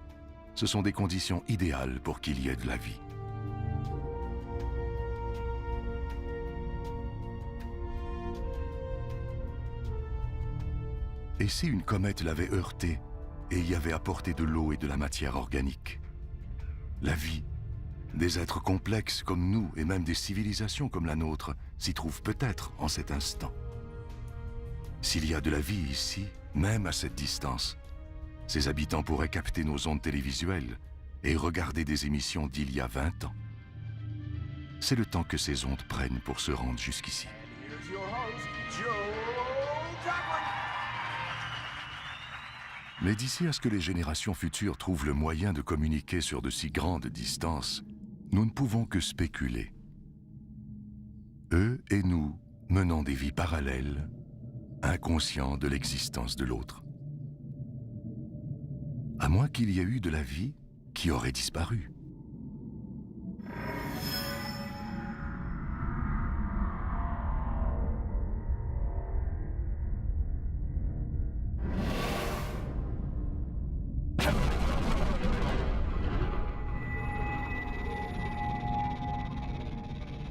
Ce sont des conditions idéales pour qu'il y ait de la vie. Et si une comète l'avait heurtée et y avait apporté de l'eau et de la matière organique? La vie, des êtres complexes comme nous et même des civilisations comme la nôtre s'y trouvent peut-être en cet instant. S'il y a de la vie ici, même à cette distance, ses habitants pourraient capter nos ondes télévisuelles et regarder des émissions d'il y a 20 ans. C'est le temps que ces ondes prennent pour se rendre jusqu'ici. Mais d'ici à ce que les générations futures trouvent le moyen de communiquer sur de si grandes distances, nous ne pouvons que spéculer. Eux et nous menant des vies parallèles, inconscients de l'existence de l'autre. À moins qu'il y ait eu de la vie qui aurait disparu.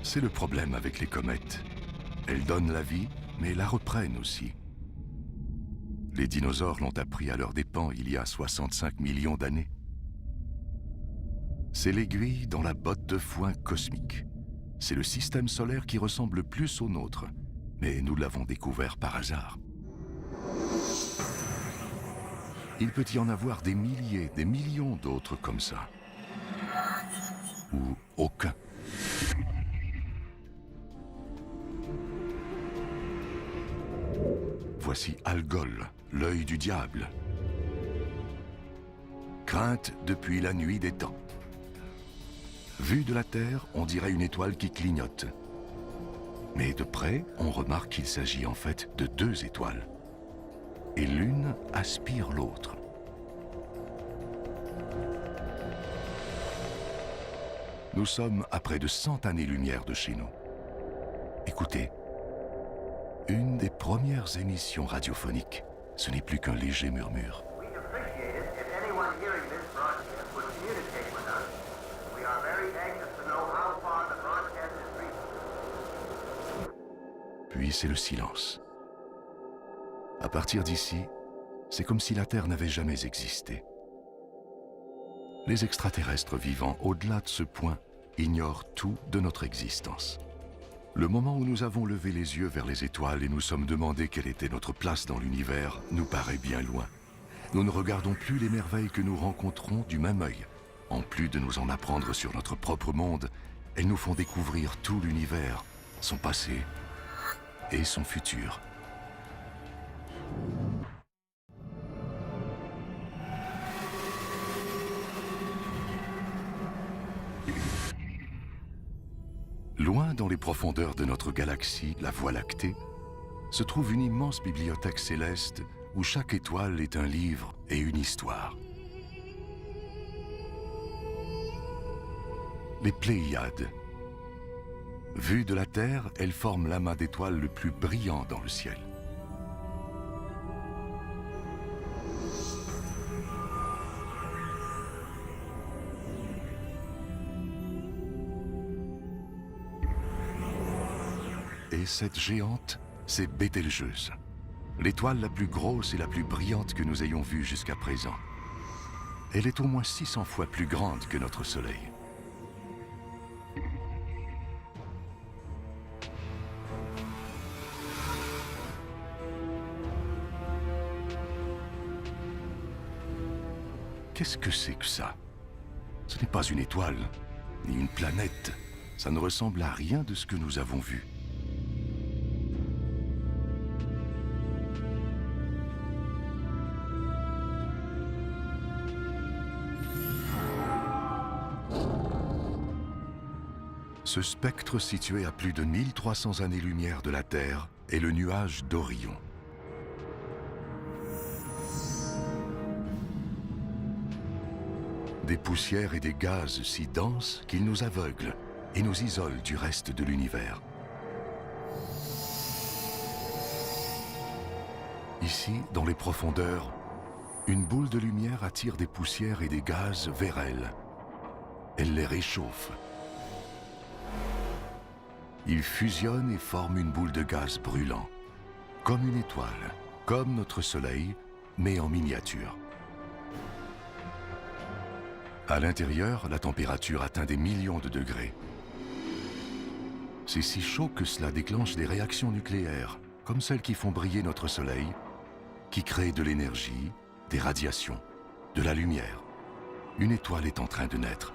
C'est le problème avec les comètes. Elles donnent la vie, mais la reprennent aussi. Les dinosaures l'ont appris à leurs dépens il y a 65 millions d'années. C'est l'aiguille dans la botte de foin cosmique. C'est le système solaire qui ressemble plus au nôtre, mais nous l'avons découvert par hasard. Il peut y en avoir des milliers, des millions d'autres comme ça. Ou aucun. Voici Algol, l'œil du diable. Crainte depuis la nuit des temps. Vue de la Terre, on dirait une étoile qui clignote. Mais de près, on remarque qu'il s'agit en fait de deux étoiles. Et l'une aspire l'autre. Nous sommes à près de 100 années-lumière de chez nous. Écoutez. Une des premières émissions radiophoniques, ce n'est plus qu'un léger murmure. Puis c'est le silence. À partir d'ici, c'est comme si la Terre n'avait jamais existé. Les extraterrestres vivant au-delà de ce point ignorent tout de notre existence. Le moment où nous avons levé les yeux vers les étoiles et nous sommes demandé quelle était notre place dans l'univers nous paraît bien loin. Nous ne regardons plus les merveilles que nous rencontrons du même œil. En plus de nous en apprendre sur notre propre monde, elles nous font découvrir tout l'univers, son passé et son futur. Loin dans les profondeurs de notre galaxie, la Voie lactée, se trouve une immense bibliothèque céleste où chaque étoile est un livre et une histoire. Les Pléiades. Vues de la Terre, elles forment l'amas d'étoiles le plus brillant dans le ciel. Et cette géante, c'est Bételgeuse, l'étoile la plus grosse et la plus brillante que nous ayons vue jusqu'à présent. Elle est au moins 600 fois plus grande que notre Soleil. Qu'est-ce que c'est que ça? Ce n'est pas une étoile, ni une planète. Ça ne ressemble à rien de ce que nous avons vu. Ce spectre situé à plus de 1300 années-lumière de la Terre est le nuage d'Orion. Des poussières et des gaz si denses qu'ils nous aveuglent et nous isolent du reste de l'univers. Ici, dans les profondeurs, une boule de lumière attire des poussières et des gaz vers elle. Elle les réchauffe. Ils fusionnent et forment une boule de gaz brûlant, comme une étoile, comme notre Soleil, mais en miniature. À l'intérieur, la température atteint des millions de degrés. C'est si chaud que cela déclenche des réactions nucléaires, comme celles qui font briller notre Soleil, qui créent de l'énergie, des radiations, de la lumière. Une étoile est en train de naître.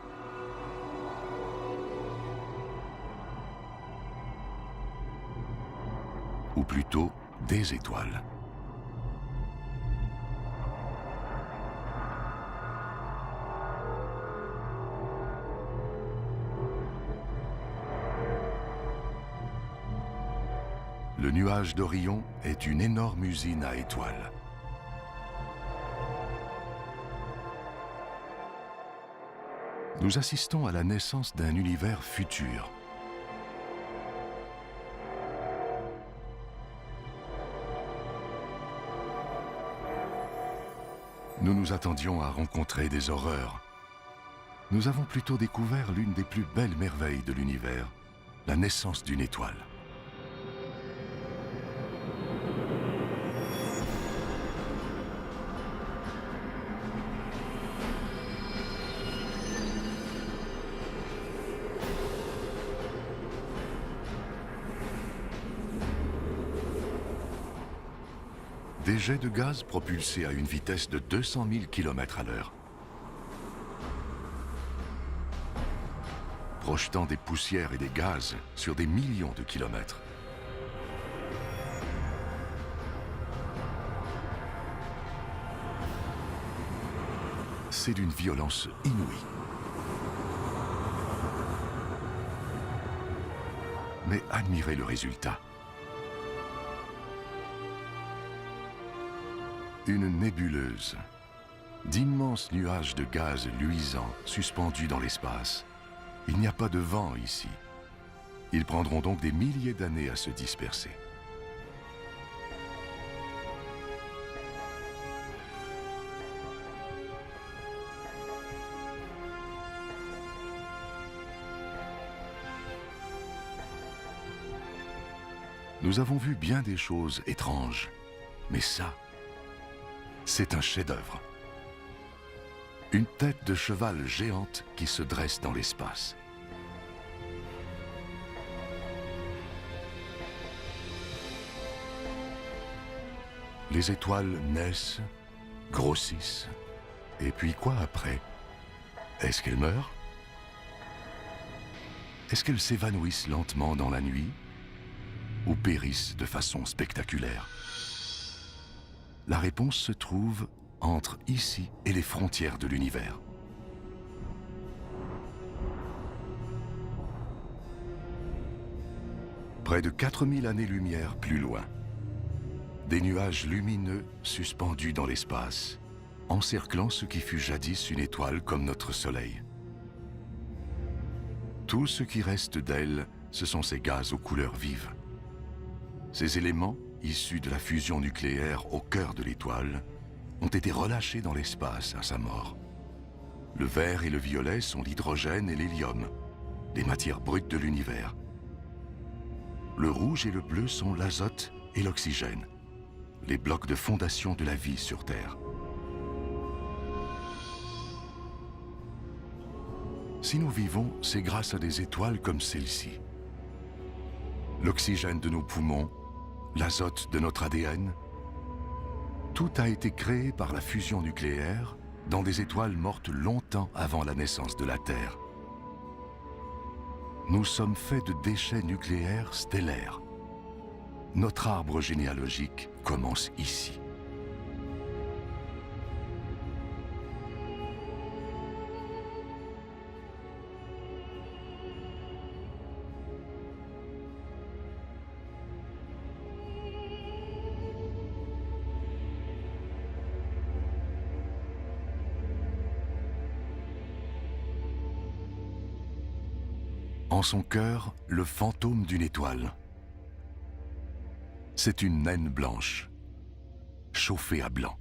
Ou plutôt, des étoiles. Le nuage d'Orion est une énorme usine à étoiles. Nous assistons à la naissance d'un univers futur. Nous nous attendions à rencontrer des horreurs. Nous avons plutôt découvert l'une des plus belles merveilles de l'univers, la naissance d'une étoile. Des jets de gaz propulsés à une vitesse de 200 000 km/h. Projetant des poussières et des gaz sur des millions de kilomètres. C'est d'une violence inouïe. Mais admirez le résultat. Une nébuleuse, d'immenses nuages de gaz luisants suspendus dans l'espace. Il n'y a pas de vent ici. Ils prendront donc des milliers d'années à se disperser. Nous avons vu bien des choses étranges, mais ça, c'est un chef-d'œuvre. Une tête de cheval géante qui se dresse dans l'espace. Les étoiles naissent, grossissent, et puis quoi après? Est-ce qu'elles meurent? Est-ce qu'elles s'évanouissent lentement dans la nuit? Ou périssent de façon spectaculaire? La réponse se trouve entre ici et les frontières de l'univers. Près de 4000 années-lumière plus loin, des nuages lumineux suspendus dans l'espace, encerclant ce qui fut jadis une étoile comme notre Soleil. Tout ce qui reste d'elle, ce sont ces gaz aux couleurs vives. Ces éléments, issus de la fusion nucléaire au cœur de l'étoile, ont été relâchés dans l'espace à sa mort. Le vert et le violet sont l'hydrogène et l'hélium, les matières brutes de l'univers. Le rouge et le bleu sont l'azote et l'oxygène, les blocs de fondation de la vie sur Terre. Si nous vivons, c'est grâce à des étoiles comme celle-ci. L'oxygène de nos poumons, l'azote de notre ADN, tout a été créé par la fusion nucléaire dans des étoiles mortes longtemps avant la naissance de la Terre. Nous sommes faits de déchets nucléaires stellaires. Notre arbre généalogique commence ici. En son cœur, le fantôme d'une étoile. C'est une naine blanche, chauffée à blanc.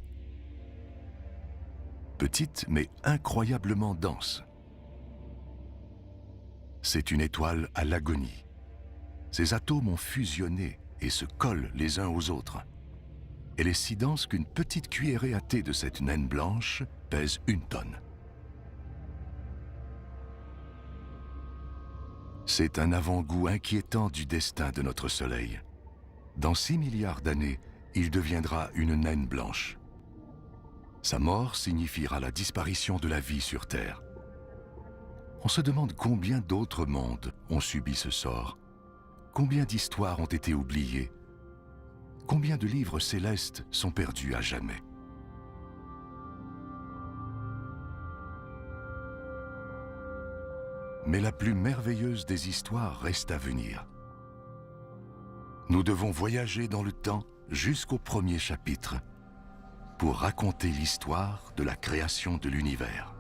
Petite mais incroyablement dense. C'est une étoile à l'agonie. Ses atomes ont fusionné et se collent les uns aux autres. Elle est si dense qu'une petite cuillerée à thé de cette naine blanche pèse 1 tonne. C'est un avant-goût inquiétant du destin de notre Soleil. Dans 6 milliards d'années, il deviendra une naine blanche. Sa mort signifiera la disparition de la vie sur Terre. On se demande combien d'autres mondes ont subi ce sort. Combien d'histoires ont été oubliées? Combien de livres célestes sont perdus à jamais? Mais la plus merveilleuse des histoires reste à venir. Nous devons voyager dans le temps jusqu'au premier chapitre pour raconter l'histoire de la création de l'univers.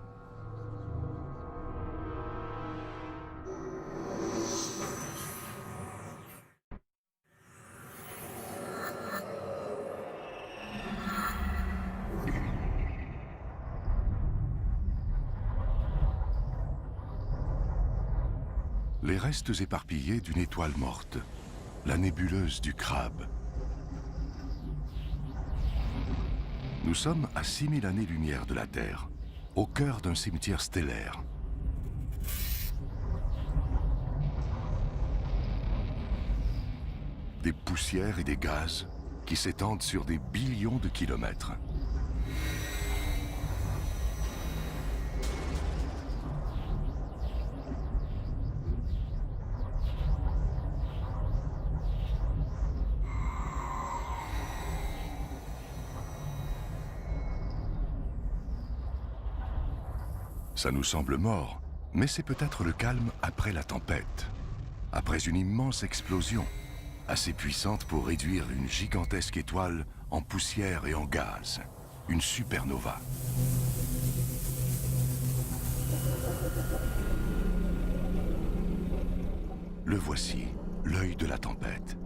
Les restes éparpillés d'une étoile morte, la nébuleuse du Crabe. Nous sommes à 6000 années-lumière de la Terre, au cœur d'un cimetière stellaire. Des poussières et des gaz qui s'étendent sur des billions de kilomètres. Ça nous semble mort, mais c'est peut-être le calme après la tempête, après une immense explosion, assez puissante pour réduire une gigantesque étoile en poussière et en gaz, une supernova. Le voici, l'œil de la tempête.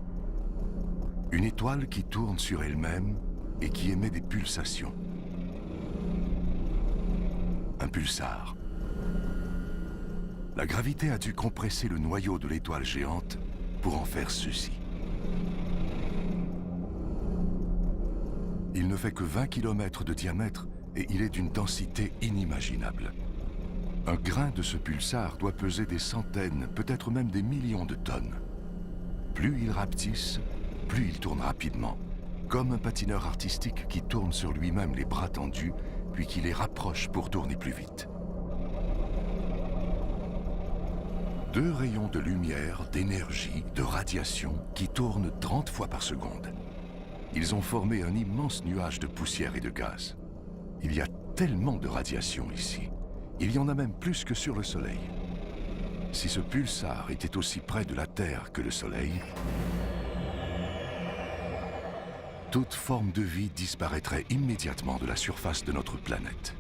Une étoile qui tourne sur elle-même et qui émet des pulsations. Un pulsar. La gravité a dû compresser le noyau de l'étoile géante pour en faire ceci. Il ne fait que 20 km de diamètre et il est d'une densité inimaginable. Un grain de ce pulsar doit peser des centaines, peut-être même des millions de tonnes. Plus il rapetisse, plus il tourne rapidement, comme un patineur artistique qui tourne sur lui-même les bras tendus puis qui les rapproche pour tourner plus vite. 2 rayons de lumière, d'énergie, de radiation qui tournent 30 fois par seconde. Ils ont formé un immense nuage de poussière et de gaz. Il y a tellement de radiation ici. Il y en a même plus que sur le Soleil. Si ce pulsar était aussi près de la Terre que le Soleil, toute forme de vie disparaîtrait immédiatement de la surface de notre planète.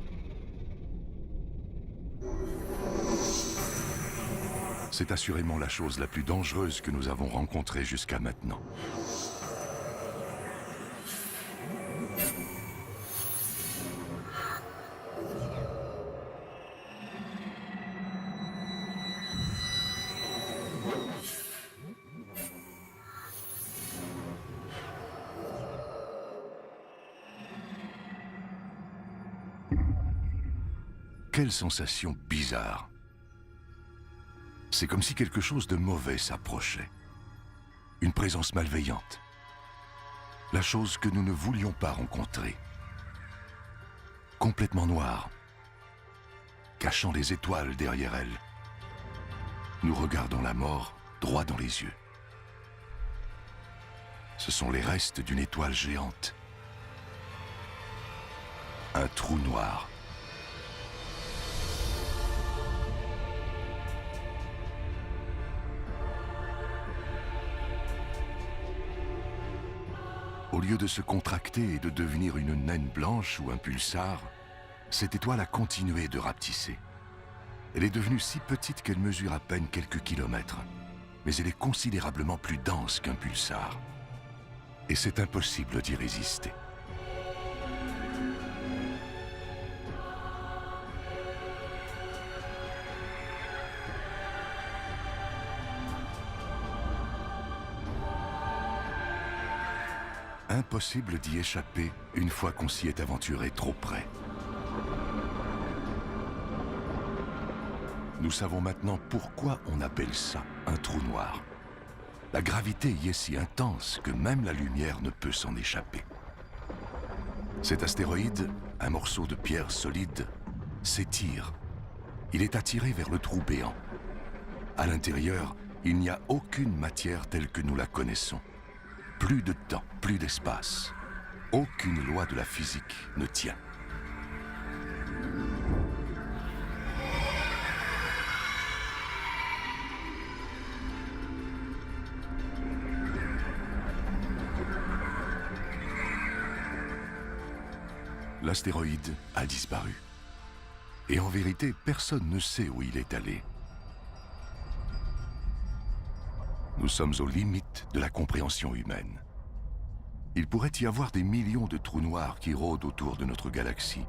C'est assurément la chose la plus dangereuse que nous avons rencontrée jusqu'à maintenant. Quelle sensation bizarre. C'est comme si quelque chose de mauvais s'approchait. Une présence malveillante. La chose que nous ne voulions pas rencontrer. Complètement noire. Cachant les étoiles derrière elle. Nous regardons la mort droit dans les yeux. Ce sont les restes d'une étoile géante. Un trou noir. Au lieu de se contracter et de devenir une naine blanche ou un pulsar, cette étoile a continué de rapetisser. Elle est devenue si petite qu'elle mesure à peine quelques kilomètres, mais elle est considérablement plus dense qu'un pulsar. Et c'est impossible d'y résister. Impossible d'y échapper une fois qu'on s'y est aventuré trop près. Nous savons maintenant pourquoi on appelle ça un trou noir. La gravité y est si intense que même la lumière ne peut s'en échapper. Cet astéroïde, un morceau de pierre solide, s'étire. Il est attiré vers le trou béant. À l'intérieur, il n'y a aucune matière telle que nous la connaissons. Plus de temps, plus d'espace. Aucune loi de la physique ne tient. l'astéroïde a disparu. Et en vérité, personne ne sait où il est allé. Nous sommes aux limites de la compréhension humaine. Il pourrait y avoir des millions de trous noirs qui rôdent autour de notre galaxie.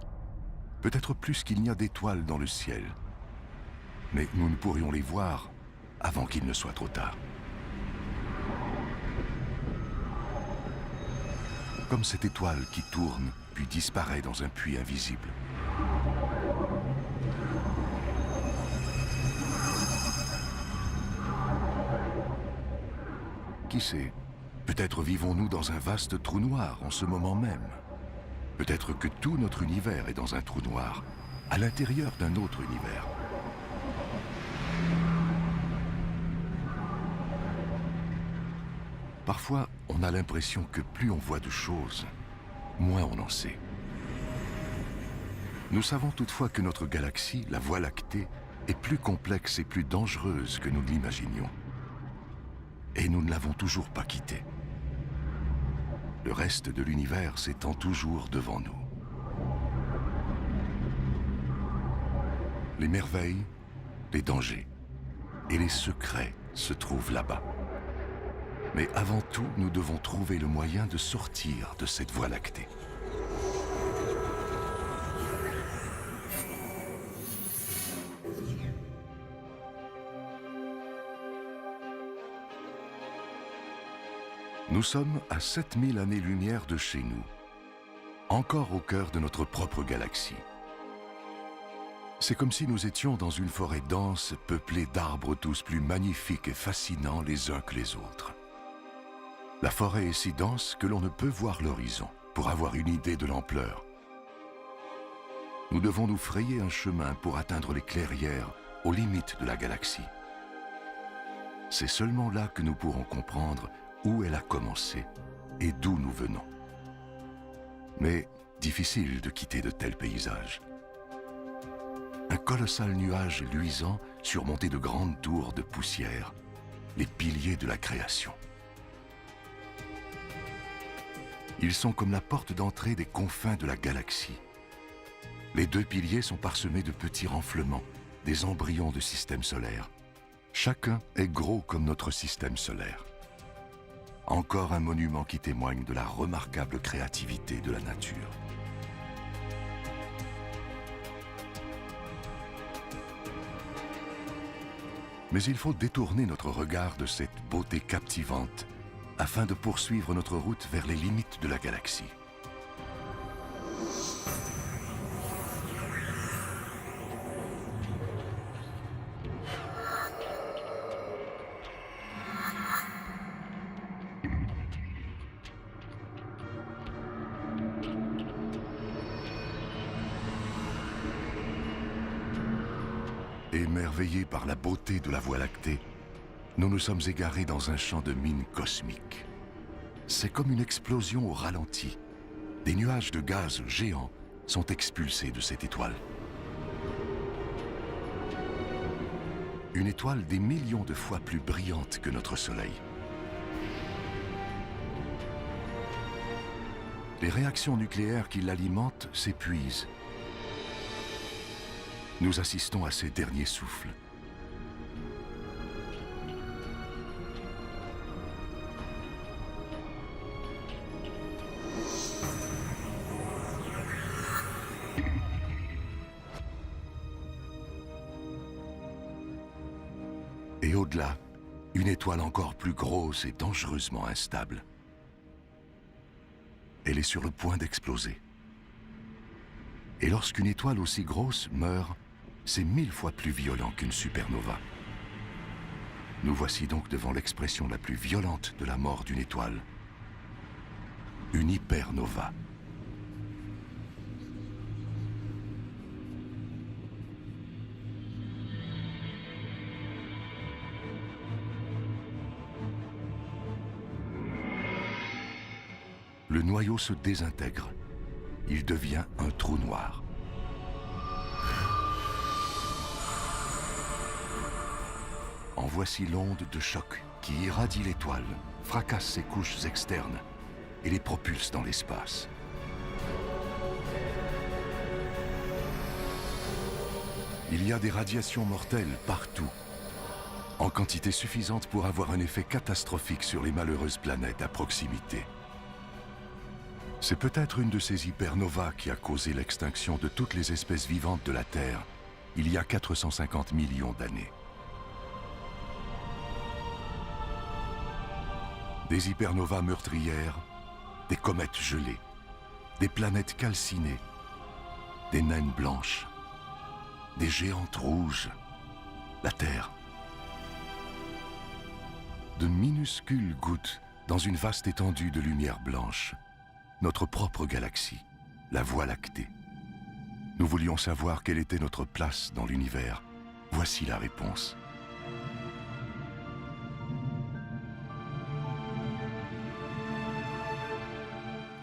Peut-être plus qu'il n'y a d'étoiles dans le ciel. Mais nous ne pourrions les voir avant qu'il ne soit trop tard. Comme cette étoile qui tourne puis disparaît dans un puits invisible. Qui sait, peut-être vivons-nous dans un vaste trou noir en ce moment même. Peut-être que tout notre univers est dans un trou noir, à l'intérieur d'un autre univers. Parfois, on a l'impression que plus on voit de choses, moins on en sait. Nous savons toutefois que notre galaxie, la Voie lactée, est plus complexe et plus dangereuse que nous ne l'imaginions. Et nous ne l'avons toujours pas quittée. Le reste de l'univers s'étend toujours devant nous. Les merveilles, les dangers et les secrets se trouvent là-bas. Mais avant tout, nous devons trouver le moyen de sortir de cette Voie lactée. Nous sommes à 7000 années-lumière de chez nous, encore au cœur de notre propre galaxie. C'est comme si nous étions dans une forêt dense, peuplée d'arbres tous plus magnifiques et fascinants les uns que les autres. La forêt est si dense que l'on ne peut voir l'horizon pour avoir une idée de l'ampleur. Nous devons nous frayer un chemin pour atteindre les clairières aux limites de la galaxie. C'est seulement là que nous pourrons comprendre où elle a commencé et d'où nous venons. Mais difficile de quitter de tels paysages. Un colossal nuage luisant surmonté de grandes tours de poussière, les piliers de la création. Ils sont comme la porte d'entrée des confins de la galaxie. Les deux piliers sont parsemés de petits renflements, des embryons de systèmes solaires. Chacun est gros comme notre système solaire. Encore un monument qui témoigne de la remarquable créativité de la nature. Mais il faut détourner notre regard de cette beauté captivante afin de poursuivre notre route vers les limites de la galaxie. Émerveillés par la beauté de la Voie lactée, nous nous sommes égarés dans un champ de mines cosmiques. C'est comme une explosion au ralenti. Des nuages de gaz géants sont expulsés de cette étoile. Une étoile des millions de fois plus brillante que notre Soleil. Les réactions nucléaires qui l'alimentent s'épuisent. Nous assistons à ses derniers souffles. Et au-delà, une étoile encore plus grosse et dangereusement instable. Elle est sur le point d'exploser. Et lorsqu'une étoile aussi grosse meurt, c'est 1000 fois plus violent qu'une supernova. Nous voici donc devant l'expression la plus violente de la mort d'une étoile. Une hypernova. Le noyau se désintègre. Il devient un trou noir. En voici l'onde de choc qui irradie l'étoile, fracasse ses couches externes et les propulse dans l'espace. Il y a des radiations mortelles partout, en quantité suffisante pour avoir un effet catastrophique sur les malheureuses planètes à proximité. C'est peut-être une de ces hypernovas qui a causé l'extinction de toutes les espèces vivantes de la Terre il y a 450 millions d'années. Des hypernovas meurtrières, des comètes gelées, des planètes calcinées, des naines blanches, des géantes rouges, la Terre. De minuscules gouttes dans une vaste étendue de lumière blanche. Notre propre galaxie, la Voie lactée. Nous voulions savoir quelle était notre place dans l'univers. Voici la réponse.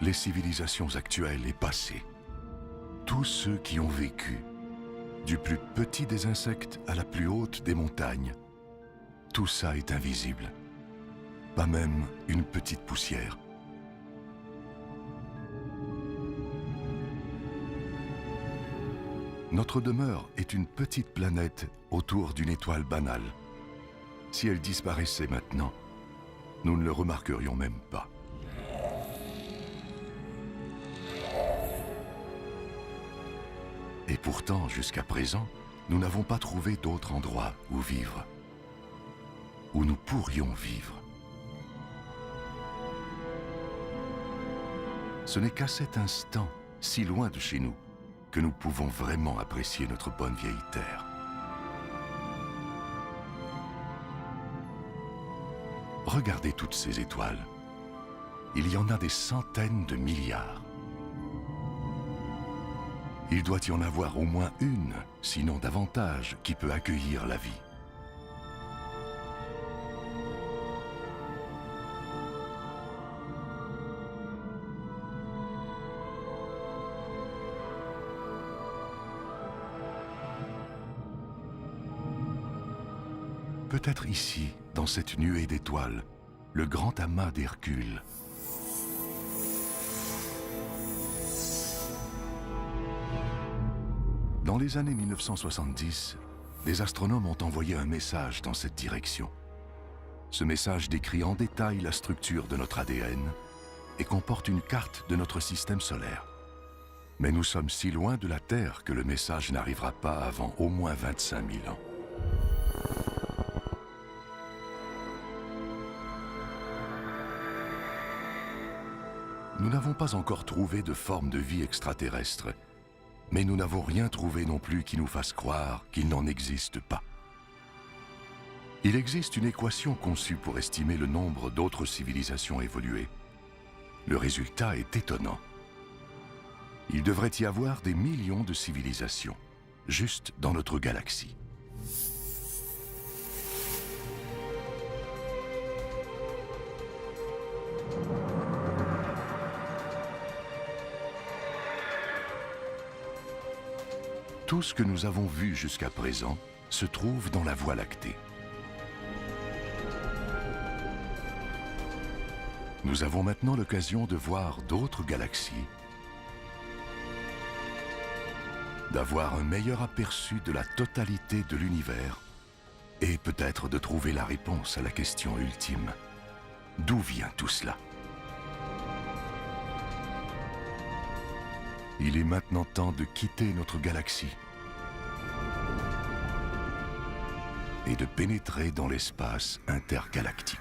Les civilisations actuelles et passées, tous ceux qui ont vécu, du plus petit des insectes à la plus haute des montagnes, tout ça est invisible. Pas même une petite poussière. Notre demeure est une petite planète autour d'une étoile banale. Si elle disparaissait maintenant, nous ne le remarquerions même pas. Et pourtant, jusqu'à présent, nous n'avons pas trouvé d'autre endroit où vivre, où nous pourrions vivre. Ce n'est qu'à cet instant, si loin de chez nous, que nous pouvons vraiment apprécier notre bonne vieille Terre. Regardez toutes ces étoiles. Il y en a des centaines de milliards. Il doit y en avoir au moins une, sinon davantage, qui peut accueillir la vie. Peut-être ici, dans cette nuée d'étoiles, le grand amas d'Hercule. Dans les années 1970, des astronomes ont envoyé un message dans cette direction. Ce message décrit en détail la structure de notre ADN et comporte une carte de notre système solaire. Mais nous sommes si loin de la Terre que le message n'arrivera pas avant au moins 25 000 ans. Nous n'avons pas encore trouvé de forme de vie extraterrestre, mais nous n'avons rien trouvé non plus qui nous fasse croire qu'il n'en existe pas. Il existe une équation conçue pour estimer le nombre d'autres civilisations évoluées. Le résultat est étonnant. Il devrait y avoir des millions de civilisations, juste dans notre galaxie. Tout ce que nous avons vu jusqu'à présent se trouve dans la Voie lactée. Nous avons maintenant l'occasion de voir d'autres galaxies, d'avoir un meilleur aperçu de la totalité de l'univers et peut-être de trouver la réponse à la question ultime. D'où vient tout cela? Il est maintenant temps de quitter notre galaxie et de pénétrer dans l'espace intergalactique.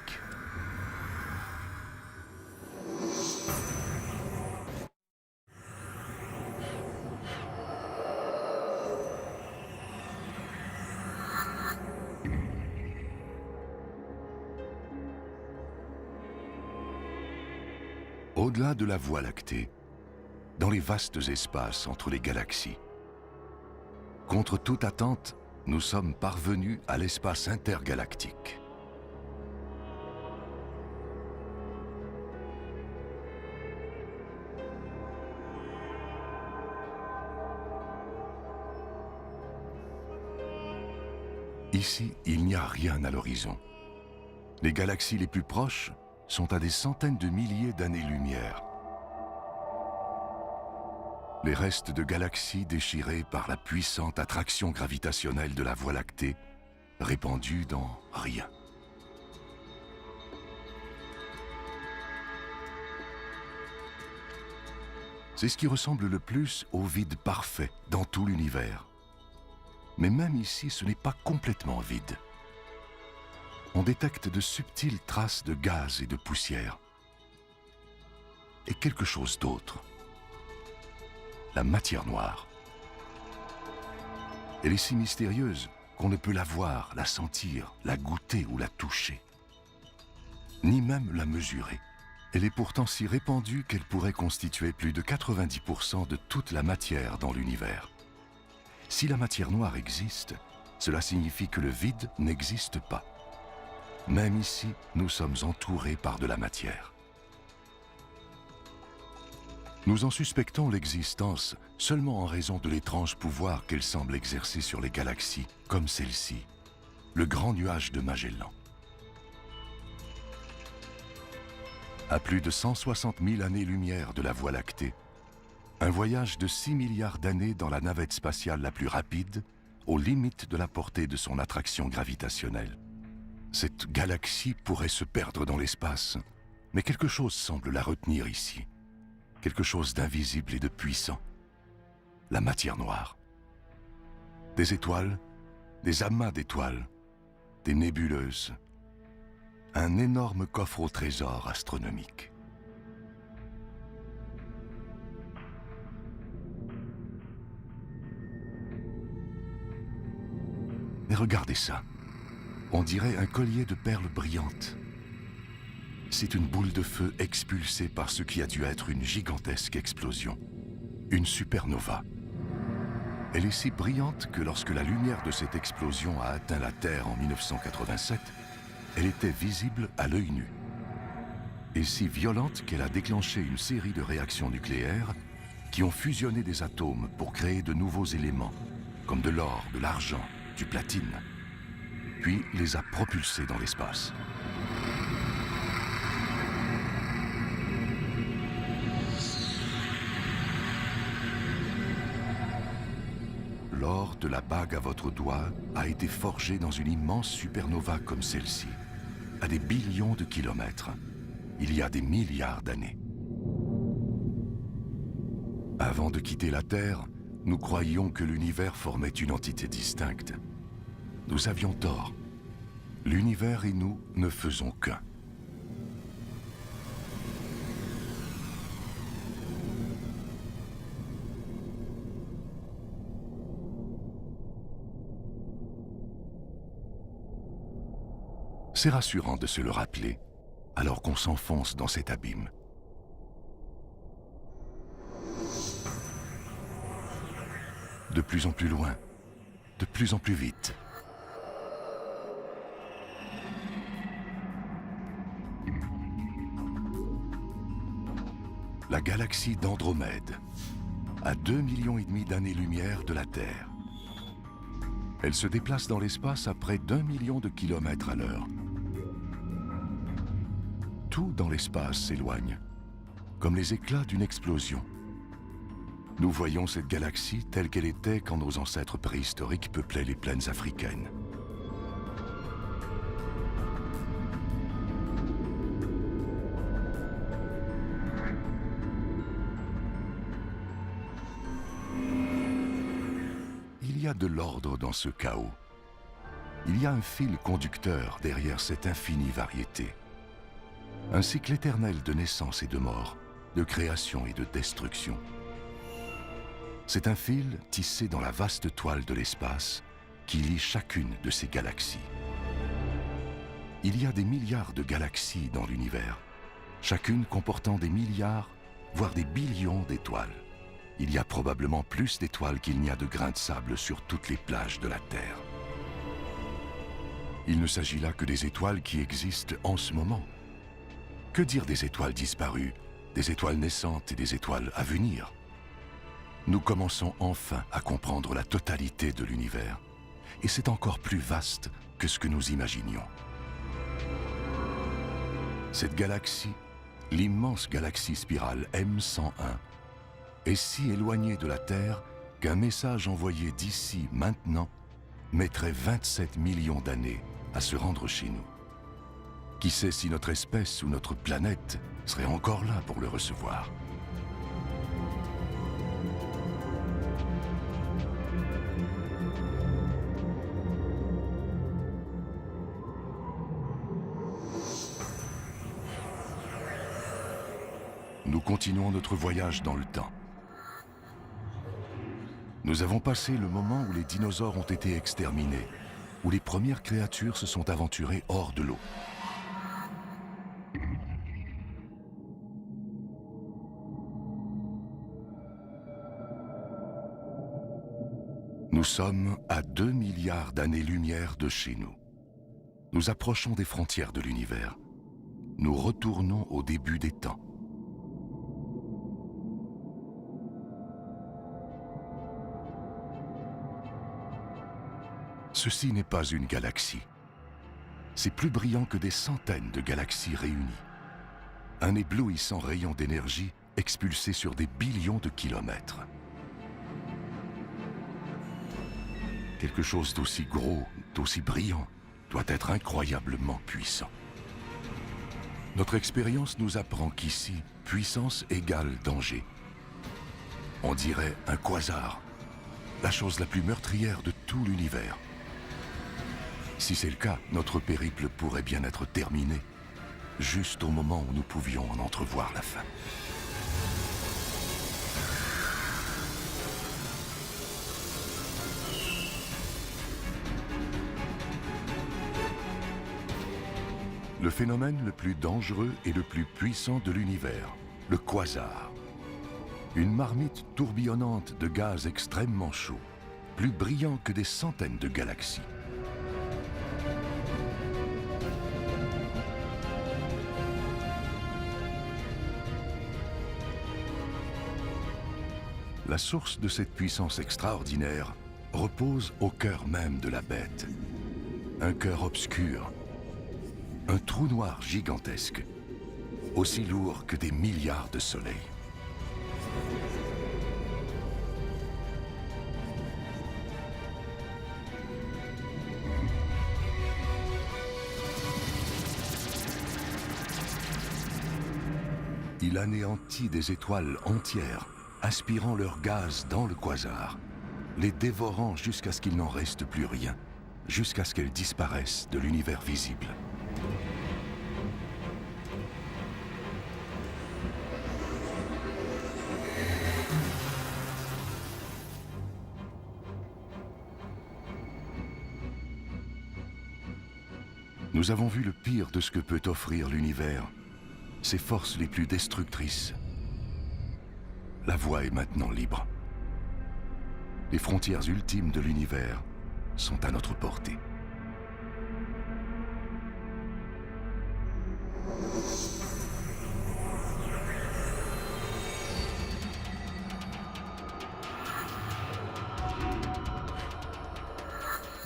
Au-delà de la Voie lactée, dans les vastes espaces entre les galaxies. Contre toute attente, nous sommes parvenus à l'espace intergalactique. Ici, il n'y a rien à l'horizon. Les galaxies les plus proches sont à des centaines de milliers d'années-lumière. Les restes de galaxies déchirées par la puissante attraction gravitationnelle de la Voie lactée, répandue dans rien. C'est ce qui ressemble le plus au vide parfait dans tout l'univers. Mais même ici, ce n'est pas complètement vide. On détecte de subtiles traces de gaz et de poussière. Et quelque chose d'autre. La matière noire. Elle est si mystérieuse qu'on ne peut la voir, la sentir, la goûter ou la toucher. Ni même la mesurer. Elle est pourtant si répandue qu'elle pourrait constituer plus de 90% de toute la matière dans l'univers. Si la matière noire existe, cela signifie que le vide n'existe pas. Même ici, nous sommes entourés par de la matière. Nous en suspectons l'existence seulement en raison de l'étrange pouvoir qu'elle semble exercer sur les galaxies, comme celle-ci, le Grand Nuage de Magellan. À plus de 160 000 années-lumière de la Voie lactée, un voyage de 6 milliards d'années dans la navette spatiale la plus rapide, aux limites de la portée de son attraction gravitationnelle. Cette galaxie pourrait se perdre dans l'espace, mais quelque chose semble la retenir ici. Quelque chose d'invisible et de puissant. La matière noire. Des étoiles, des amas d'étoiles, des nébuleuses. Un énorme coffre au trésor astronomique. Mais regardez ça. On dirait un collier de perles brillantes. C'est une boule de feu expulsée par ce qui a dû être une gigantesque explosion. Une supernova. Elle est si brillante que lorsque la lumière de cette explosion a atteint la Terre en 1987, elle était visible à l'œil nu. Et si violente qu'elle a déclenché une série de réactions nucléaires qui ont fusionné des atomes pour créer de nouveaux éléments, comme de l'or, de l'argent, du platine, puis les a propulsés dans l'espace. L'or de la bague à votre doigt a été forgé dans une immense supernova comme celle-ci, à des billions de kilomètres, il y a des milliards d'années. Avant de quitter la Terre, nous croyions que l'univers formait une entité distincte. Nous avions tort. L'univers et nous ne faisons qu'un. C'est rassurant de se le rappeler, alors qu'on s'enfonce dans cet abîme. De plus en plus loin, de plus en plus vite. La galaxie d'Andromède, à 2,5 millions d'années-lumière de la Terre. Elle se déplace dans l'espace à près d'1 million de kilomètres à l'heure. Tout dans l'espace s'éloigne, comme les éclats d'une explosion. Nous voyons cette galaxie telle qu'elle était quand nos ancêtres préhistoriques peuplaient les plaines africaines. Il y a de l'ordre dans ce chaos. Il y a un fil conducteur derrière cette infinie variété. Un cycle éternel de naissance et de mort, de création et de destruction. C'est un fil tissé dans la vaste toile de l'espace qui lie chacune de ces galaxies. Il y a des milliards de galaxies dans l'univers, chacune comportant des milliards, voire des billions d'étoiles. Il y a probablement plus d'étoiles qu'il n'y a de grains de sable sur toutes les plages de la Terre. Il ne s'agit là que des étoiles qui existent en ce moment. Que dire des étoiles disparues, des étoiles naissantes et des étoiles à venir? Nous commençons enfin à comprendre la totalité de l'univers. Et c'est encore plus vaste que ce que nous imaginions. Cette galaxie, l'immense galaxie spirale M101, est si éloignée de la Terre qu'un message envoyé d'ici maintenant mettrait 27 millions d'années à se rendre chez nous. Qui sait si notre espèce ou notre planète serait encore là pour le recevoir? Nous continuons notre voyage dans le temps. Nous avons passé le moment où les dinosaures ont été exterminés, où les premières créatures se sont aventurées hors de l'eau. Nous sommes à 2 milliards d'années-lumière de chez nous. Nous approchons des frontières de l'univers. Nous retournons au début des temps. Ceci n'est pas une galaxie. C'est plus brillant que des centaines de galaxies réunies. Un éblouissant rayon d'énergie expulsé sur des billions de kilomètres. Quelque chose d'aussi gros, d'aussi brillant, doit être incroyablement puissant. Notre expérience nous apprend qu'ici, puissance égale danger. On dirait un quasar, la chose la plus meurtrière de tout l'univers. Si c'est le cas, notre périple pourrait bien être terminé, juste au moment où nous pouvions en entrevoir la fin. Le phénomène le plus dangereux et le plus puissant de l'univers, le quasar. Une marmite tourbillonnante de gaz extrêmement chaud, plus brillant que des centaines de galaxies. La source de cette puissance extraordinaire repose au cœur même de la bête. Un cœur obscur, un trou noir gigantesque, aussi lourd que des milliards de soleils. Il anéantit des étoiles entières, aspirant leur gaz dans le quasar, les dévorant jusqu'à ce qu'il n'en reste plus rien, jusqu'à ce qu'elles disparaissent de l'univers visible. Nous avons vu le pire de ce que peut offrir l'univers, ses forces les plus destructrices. La voie est maintenant libre. Les frontières ultimes de l'univers sont à notre portée.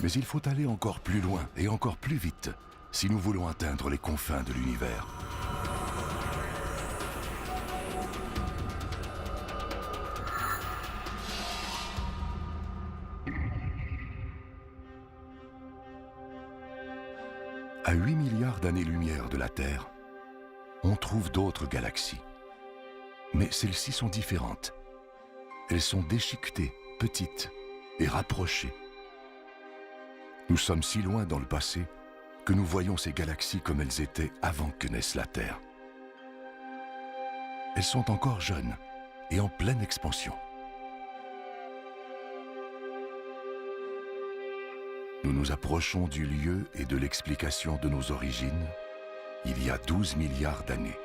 Mais il faut aller encore plus loin et encore plus vite si nous voulons atteindre les confins de l'univers. À 8 milliards d'années-lumière de la Terre, on trouve d'autres galaxies. Mais celles-ci sont différentes. Elles sont déchiquetées, petites et rapprochées. Nous sommes si loin dans le passé que nous voyons ces galaxies comme elles étaient avant que naisse la Terre. Elles sont encore jeunes et en pleine expansion. Nous nous approchons du lieu et de l'explication de nos origines il y a 12 milliards d'années.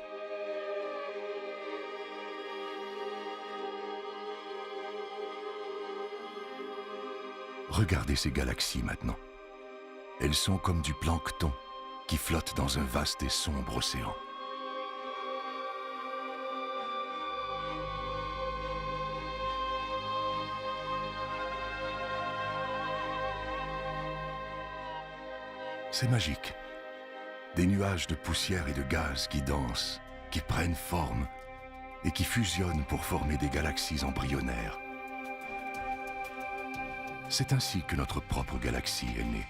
Regardez ces galaxies maintenant. Elles sont comme du plancton qui flotte dans un vaste et sombre océan. C'est magique. Des nuages de poussière et de gaz qui dansent, qui prennent forme et qui fusionnent pour former des galaxies embryonnaires. C'est ainsi que notre propre galaxie est née.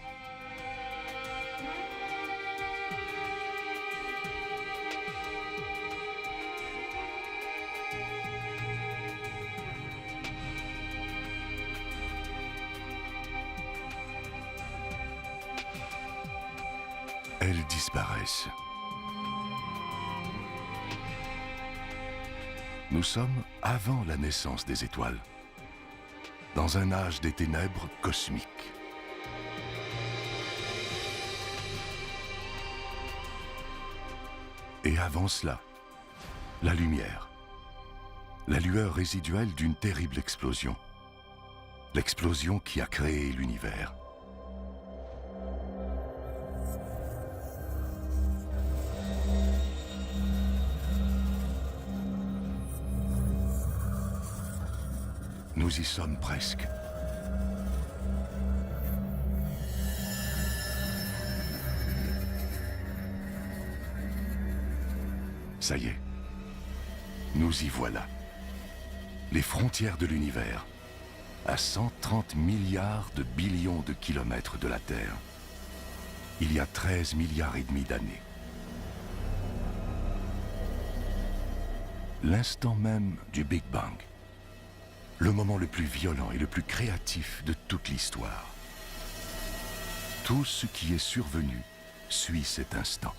Elles disparaissent. Nous sommes avant la naissance des étoiles, dans un âge des ténèbres cosmiques. Et avant cela, la lumière, la lueur résiduelle d'une terrible explosion, l'explosion qui a créé l'univers. Nous y sommes presque. Ça y est, nous y voilà. Les frontières de l'univers, à 130 milliards de billions de kilomètres de la Terre, il y a 13 milliards et demi d'années. L'instant même du Big Bang. Le moment le plus violent et le plus créatif de toute l'histoire. Tout ce qui est survenu suit cet instant.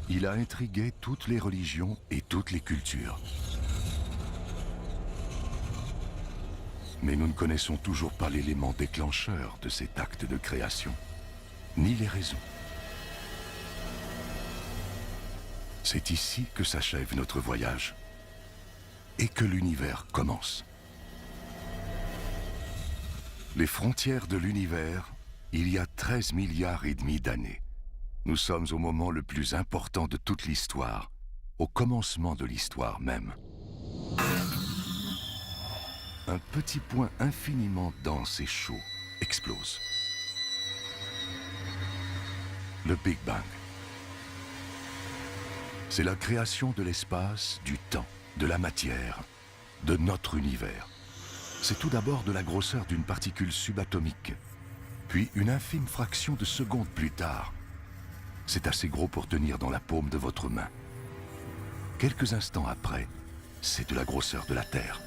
Il a intrigué toutes les religions et toutes les cultures. Mais nous ne connaissons toujours pas l'élément déclencheur de cet acte de création, ni les raisons. C'est ici que s'achève notre voyage et que l'univers commence. Les frontières de l'univers, il y a 13 milliards et demi d'années. Nous sommes au moment le plus important de toute l'histoire, au commencement de l'histoire même. Un petit point infiniment dense et chaud explose. Le Big Bang. C'est la création de l'espace, du temps, de la matière, de notre univers. C'est tout d'abord de la grosseur d'une particule subatomique, puis une infime fraction de seconde plus tard. C'est assez gros pour tenir dans la paume de votre main. Quelques instants après, c'est de la grosseur de la Terre.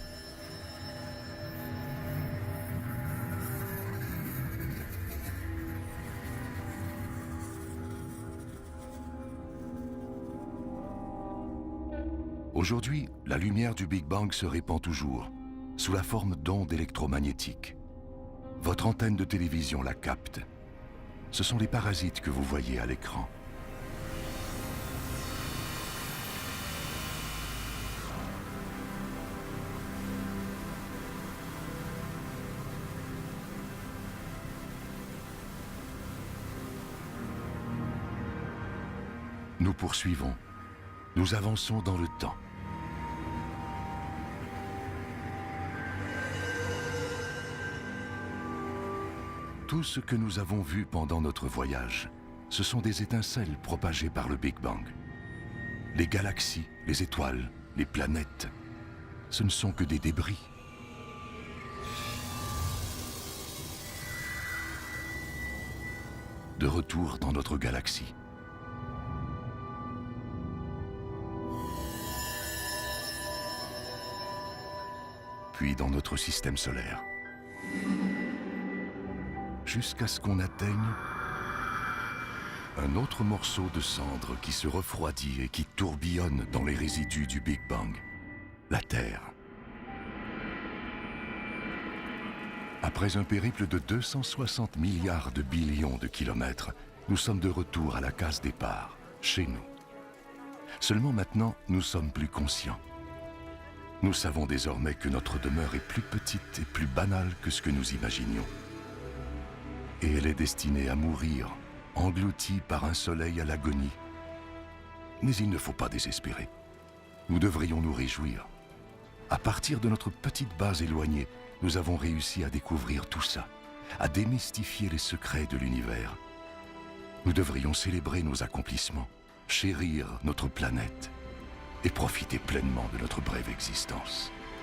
Aujourd'hui, la lumière du Big Bang se répand toujours, sous la forme d'ondes électromagnétiques. Votre antenne de télévision la capte. Ce sont les parasites que vous voyez à l'écran. Nous poursuivons. Nous avançons dans le temps. Tout ce que nous avons vu pendant notre voyage, ce sont des étincelles propagées par le Big Bang. Les galaxies, les étoiles, les planètes, ce ne sont que des débris. De retour dans notre galaxie. Puis dans notre système solaire. Jusqu'à ce qu'on atteigne un autre morceau de cendre qui se refroidit et qui tourbillonne dans les résidus du Big Bang, la Terre. Après un périple de 260 milliards de billions de kilomètres, nous sommes de retour à la case départ, chez nous. Seulement maintenant, nous sommes plus conscients. Nous savons désormais que notre demeure est plus petite et plus banale que ce que nous imaginions. Et elle est destinée à mourir, engloutie par un soleil à l'agonie. Mais il ne faut pas désespérer. Nous devrions nous réjouir. À partir de notre petite base éloignée, nous avons réussi à découvrir tout ça. à démystifier les secrets de l'univers. Nous devrions célébrer nos accomplissements, chérir notre planète et profiter pleinement de notre brève existence.